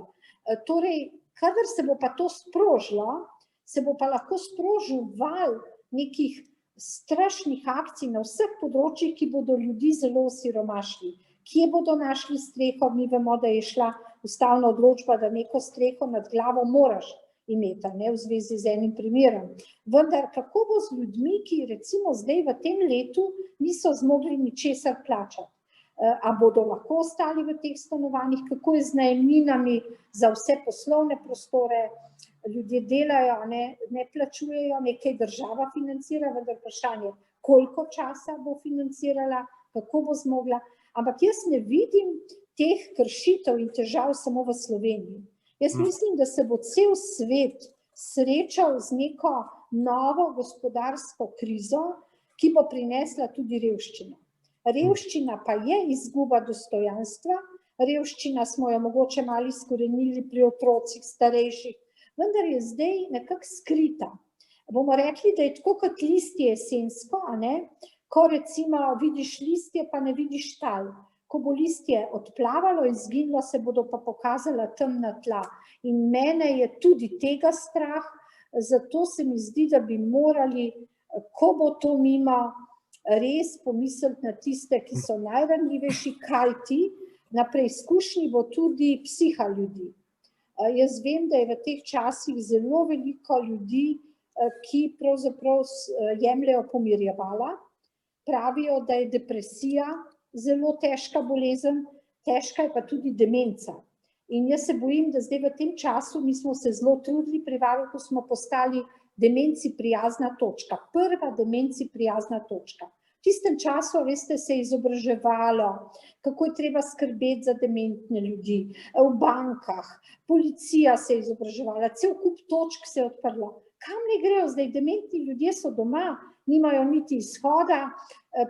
Torej, kadar se bo pa to sprožilo, se bo pa lahko sprožil val nekih strašnih akcij na vseh področjih, ki bodo ljudi zelo osiromašili. Kje bodo našli streho? Mi vemo, da je šla ustavna odločba, da neko streho nad glavo moraš imeti, v zvezi z enim primerom. Vendar kako bo z ljudmi, ki recimo zdaj v tem letu niso zmogli ničesar plačati? A bodo lahko ostali v teh stanovanjih? Kako je z najemninami za vse poslovne prostore? Ljudje delajo, ne plačujejo, nekaj država financira, vendar vprašanje, koliko časa bo financirala, kako bo zmogla. Ampak jaz ne vidim teh kršitev in težav samo v Sloveniji. Jaz mislim, da se bo cel svet srečal z neko novo gospodarsko krizo, ki bo prinesla tudi revščino. Revščina pa je izguba dostojanstva, revščina smo jo mogoče malo izkorenili pri otrocih, starejših, vendar je zdaj nekako skrita. Bomo rekli, da je tako kot listje jesensko, a ne? Ko recimo vidiš listje, pa ne vidiš tal. Ko bo listje odplavalo in izginilo, se bodo pa pokazala temna tla. In mene je tudi tega strah, zato se mi zdi, da bi morali, ko bo to mimo, res pomisliti na tiste, ki so najranljivejši, kajti na preizkušnji bo tudi psiha ljudi. Jaz vem, da je v teh časih zelo veliko ljudi, ki pravzaprav jemljejo pomirjevala, pravijo, da je depresija zelo težka bolezen, težka je pa tudi demenca. In jaz se bojim, da zdaj v tem času, mi smo se zelo trudili pri Varuhu, smo postali demenci prijazna točka, prva demenci prijazna točka. V tistem času, veste, se je izobraževalo, kako je treba skrbeti za dementne ljudi, v bankah, policija se je izobraževala, cel kup točk se je odprlo. Kam ne grejo zdaj? Dementni ljudje so doma, nimajo niti izhoda,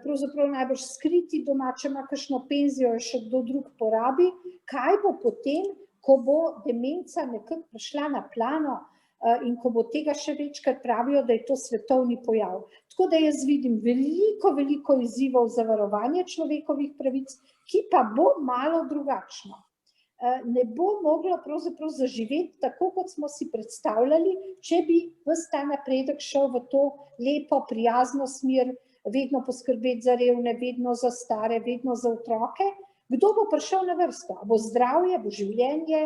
pravzaprav najbrž skriti doma, če ima kakšno penzijo, jo še kdo drug porabi. Kaj bo potem, ko bo demenca nekako prišla na plano in ko bo tega še večkrat pravijo, da je to svetovni pojav. Tako da jaz vidim veliko izzivov za varovanje človekovih pravic, ki pa bo malo drugačno. Ne bo moglo pravzaprav zaživeti tako, kot smo si predstavljali, če bi ves ta napredek šel v to lepo, prijazno smer, vedno poskrbeti za revne, vedno za stare, vedno za otroke. Kdo bo prišel na vrsto? Bo zdravje, bo življenje,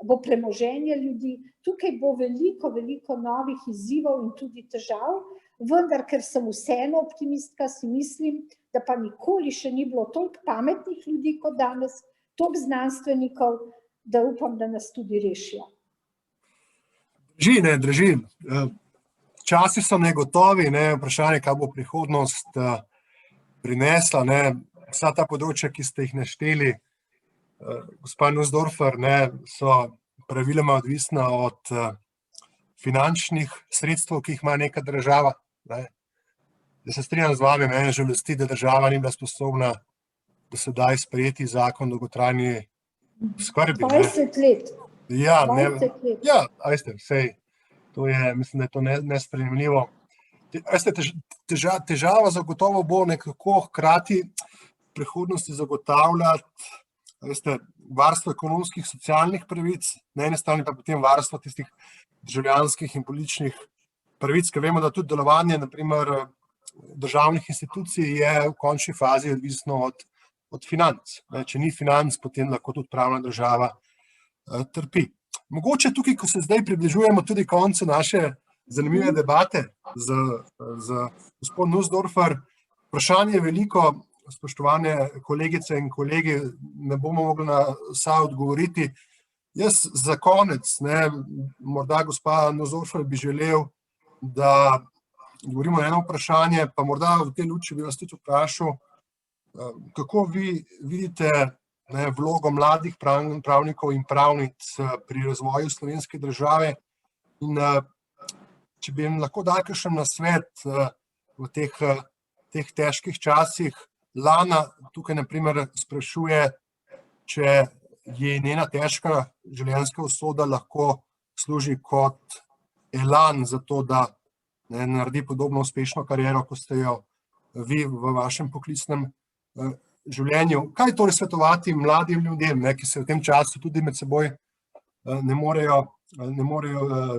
bo premoženje ljudi. Tukaj bo veliko novih izzivov in tudi težav, vendar, ker sem vseeno optimistka, si mislim, da pa nikoli še ni bilo toliko pametnih ljudi kot danes, toliko znanstvenikov, da upam, da nas tudi rešijo. Drži. Časi so negotovi, vprašanje, kaj bo prihodnost prinesla, vsa ta področja, ki ste jih našteli, gospa Nussdorfer, so praviloma odvisna od finančnih sredstev, ki jih ima neka država. Da se strinjam z vami, mene žalosti, da država ni bila sposobna do sedaj sprejeti zakon o dolgotrajni oskrbi. 20 let. Ja, 20 let. Ja, veste, sej, to je, mislim, da je to nesprejemljivo. Veste, težava zagotovo bo nekako hkrati v prihodnosti zagotavljati, veste, varstvo ekonomskih, socialnih pravic, na eni strani pa potem varstvo tistih državljanskih in političnih pravic, ker vemo, da tudi delovanje, na primer, državnih institucij je v končni fazi odvisno od financ. Če ni financ, potem lahko tudi pravna država trpi. Mogoče tukaj, ko se zdaj približujemo tudi koncu naše zanimive debate z gospod Nussdorfer, vprašanje je veliko, spoštovane kolegice in kolegi, ne bomo mogli na vsa odgovoriti. Jaz za konec, morda gospa Nussdorfer bi želel, da govorimo eno vprašanje, pa morda v tej luči bi vas tudi vprašal, kako vi vidite vlogo mladih pravnikov in pravnic pri razvoju slovenske države in če bi jim lahko dali kakšen nasvet v teh težkih časih. Lana tukaj na primer sprašuje, če je njena težka življenjska usoda lahko služi kot elan za to, da naredi podobno uspešno kariero, kot ste jo vi v vašem poklicnem življenju. Kaj torej svetovati mladim ljudem, ki se v tem času tudi med seboj ne morejo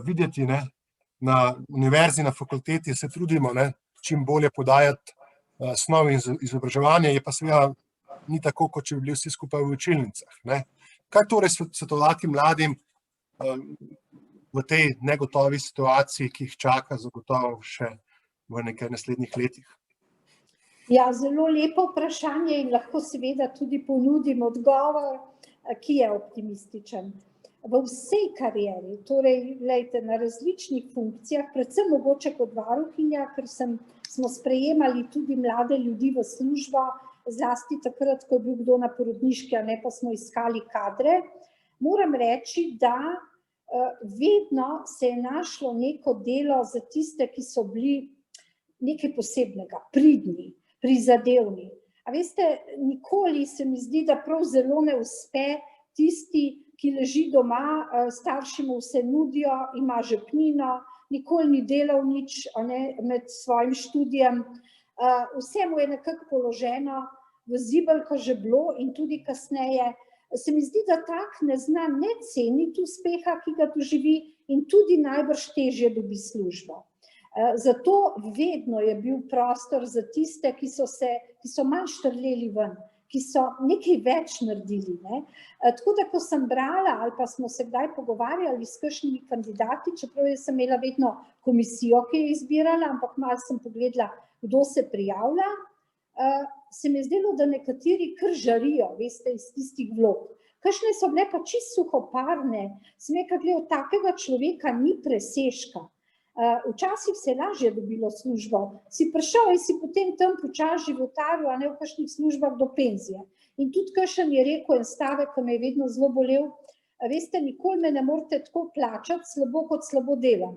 videti, na univerzi, na fakulteti se trudimo čim bolje podajati snov in izobraževanje, je pa seveda ni tako, kot če bi bili vsi skupaj v učilnicah. Kaj torej svetovati mladim v tej negotovi situaciji, ki jih čaka zagotovo še v nekaj naslednjih letih? Ja, zelo lepo vprašanje in lahko seveda tudi ponudim odgovor, ki je optimističen. V vsej karieri, torej na različnih funkcijah, predvsem mogoče kot varuhinja, ker smo sprejemali tudi mlade ljudi v službo, zlasti takrat, ko je bil kdo na porodniški, pa smo iskali kadre. Moram reči, da vedno se je našlo neko delo za tiste, ki so bili nekaj posebnega, pridni, prizadevni. A veste, nikoli se mi zdi, da prav zelo ne uspe tisti, ki leži doma, starši mu vse nudijo, ima žepnino, nikoli ni delal nič med svojim študijem, vse mu je nekako položeno v zibelko že bilo in tudi kasneje. Se mi zdi, da tak ne zna ne ceniti uspeha, ki ga doživi in tudi najbrž težje dobi službo. Zato vedno je bil prostor za tiste, ki so manj štrleli ven, ki so nekaj več naredili. Tako da, ko sem brala ali pa smo se kdaj pogovarjali s kakšnimi kandidati, čeprav jaz sem imela vedno komisijo, ki je izbirala, ampak malo sem pogledala, kdo se prijavlja, se mi je zdelo, da nekateri kar žarijo, veste, iz tistih vlog. Kakšne so bile pa čisto suhoparne, sem rekla, glej, od takega človeka ni presežka. Včasih se je lažje dobilo službo, si prišel in si potem tam počasi životaril, a ne v kakšnih službah do penzije. In tudi kakšen je rekel en stavek, ki me je vedno zelo bolel, veste, nikoli me ne morete tako plačati slabo, kot slabo delam.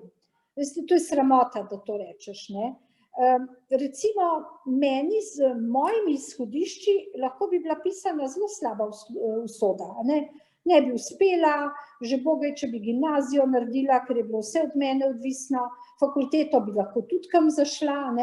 Veste, to je sramota, da to rečeš, ne. Recimo, meni z mojimi izhodišči lahko bi bila pisana zelo slaba usoda, ne bi uspela, že bogaj, če bi gimnazijo naredila, ker je bilo vse od mene odvisno, fakulteto bi lahko tudi kam zašla,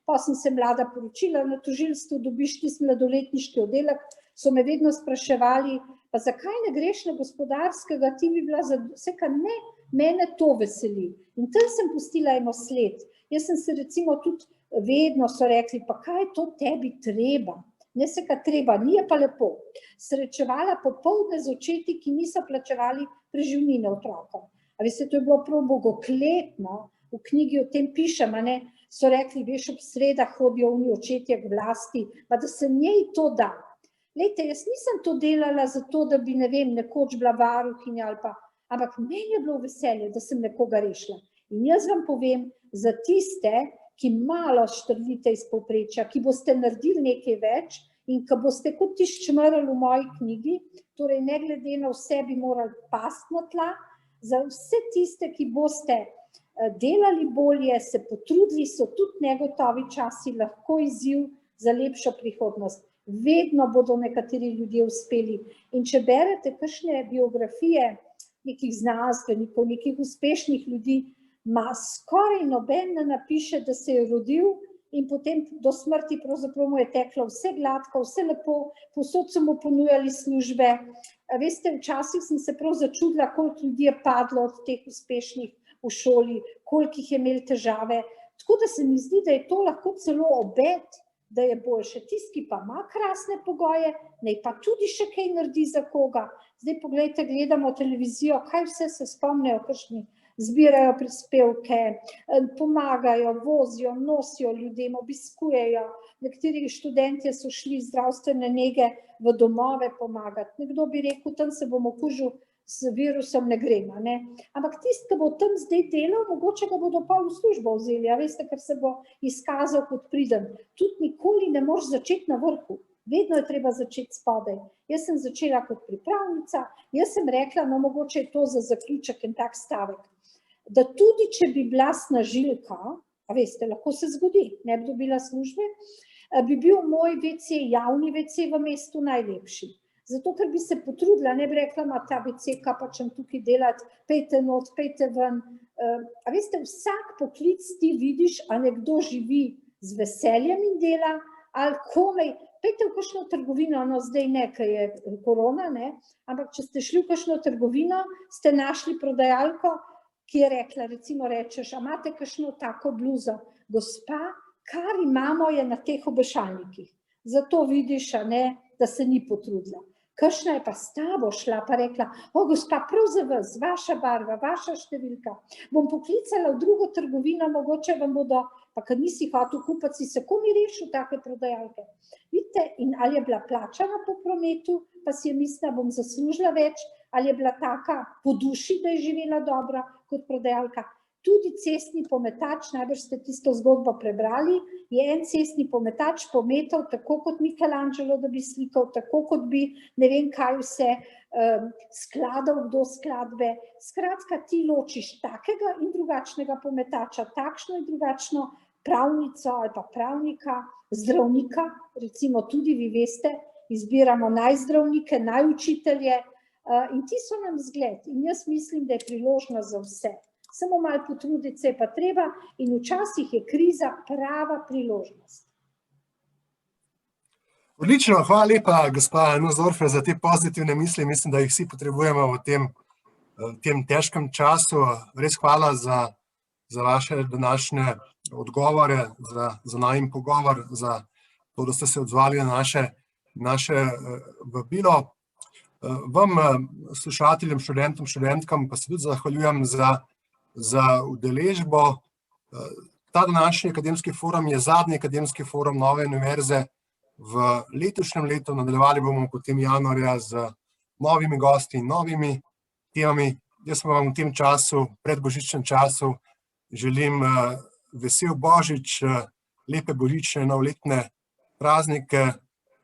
pa sem se mlada poročila na tožilstvu, dobiš tisti mladoletniški oddelek, so me vedno spraševali, pa zakaj ne greš na gospodarskega, ti bi bila za vse, kar ne, mene to veseli. In tam sem pustila eno sled. Jaz sem se recimo tudi vedno so rekli, pa kaj je to tebi treba? Ne se kaj treba, ni je pa lepo. Srečevala popoldne z očeti, ki niso plačevali preživnine otrokom. A veste, to je bilo prav bogokletno, v knjigi o tem pišem, so rekli, veš, ob sredah hodijo oni očetje k vlasti, pa da se njej to da. Glejte, jaz nisem to delala zato, da bi, ne vem, nekoč bila varuhinja ali pa, ampak meni je bilo veselje, da sem nekoga rešila. In jaz vam povem, za tiste, ki malo štrlite iz povprečja, ki boste naredili nekaj več in ki boste kot tisti čmrl v moji knjigi, torej ne glede na vse bi morali pasti na tla, za vse tiste, ki boste delali bolje, se potrudili, so tudi negotovi časi lahko izziv za lepšo prihodnost. Vedno bodo nekateri ljudje uspeli. In če berete kakšne biografije nekih znanstvenikov, nekih uspešnih ljudi, skoraj noben ne napiše, da se je rodil in potem do smrti pravzaprav mu je teklo vse gladko, vse lepo, povsod so mu ponujali službe. Veste, včasih sem se prav začudila, koliko ljudi je padlo od teh uspešnih v šoli, koliko jih je imeli težave. Tako da se mi zdi, da je to lahko celo obet, da je boljše. Tisti, ki pa ima krasne pogoje, naj pa tudi še kaj naredi za koga. Zdaj poglejte, gledamo televizijo, kaj vse se spomnejo, kakšni zbirajo prispevke, pomagajo, vozijo, nosijo ljudem, obiskujejo. Nekateri študentje so šli zdravstvene nege v domove pomagati. Nekdo bi rekel, tam se bom okužil z virusom, ne grem. Ampak tisti, ki bo tam zdaj delal, mogoče ga bodo pa v službo vzeli, a veste, ker se bo izkazal kot priden. Tudi nikoli ne moreš začeti na vrhu. Vedno je treba začeti spodaj. Jaz sem začela kot pripravnica, jaz sem rekla, no mogoče je to za zaključek en tak stavek, da tudi, če bi bila snažilka, a veste, lahko se zgodi, ne bi dobila službe, bi bil moj WC, javni WC v mestu najlepši. Zato, ker bi se potrudila, ne bi rekla, ma ta WC, kaj pa čem tukaj delati, pejte not, pejte ven. A veste, vsak poklic ti vidiš, a nekdo živi z veseljem in dela, ali komaj, pejte v kakšno trgovino, no zdaj ne, ker je korona, ampak če ste šli v kakšno trgovino, ste našli prodajalko, ki je rekla, recimo rečeš, a imate kakšno tako bluzo? Gospa, kar imamo je na teh obešalnikih. Zato vidiš, da se ni potrudila. Kakšna je pa s tabo šla, pa rekla, o gospa, prav za vas, vaša barva, vaša številka. Bom poklicala v drugo trgovino, mogoče vam bodo, pa kad nisi hotel kupiti, si se komi rešil take prodajalke. Vidite, in ali je bila plačana po prometu, pa si je mislila, bom zaslužila več, ali je bila taka po duši, da je živela dobro kot prodajalka. tudi cestni pometač, najbrž ste tisto zgodbo prebrali, je en cestni pometač pometal tako kot Michelangelo, da bi slikal, tako kot bi ne vem kaj vse skladal kdo skladbe. Skratka, ti ločiš takega in drugačnega pometača, takšno in drugačno pravnico ali pa pravnika, zdravnika, recimo tudi vi veste, izbiramo najzdravnike, najučitelje in ti so nam zgled in jaz mislim, da je priložnost za vse. Samo malo potruditi se je pa treba in včasih je kriza prava priložnost. Odlično, hvala lepa, gospa Nussdorfer, za te pozitivne misli. Mislim, da jih vsi potrebujemo v tem težkem času. Res hvala za vaše današnje odgovore, za najin pogovor, za to, da ste se odzvali na naše vabilo. Vam, slušateljem, študentom, študentkam, pa se tudi zahvaljujem za udeležbo. Ta današnji akademski forum je zadnji akademski forum Nove univerze v letošnjem letu. Nadaljevali bomo potem januarja z novimi gosti in novimi temami. Jaz vam v tem času, predbožičnem času, želim vesel Božič, lepe božične, novoletne praznike,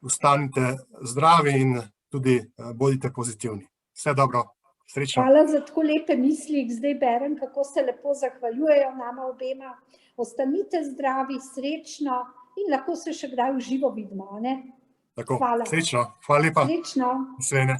ostanite zdravi in tudi bodite pozitivni. Vse dobro, srečno. Hvala za tako lepe misli, zdaj berem, kako se lepo zahvaljujejo nama obema. Ostanite zdravi, srečno in lahko se še kdaj v živo vidimo, ne? Tako, Hvala. srečno, hvala lepa. Srečno. Nasvidenje.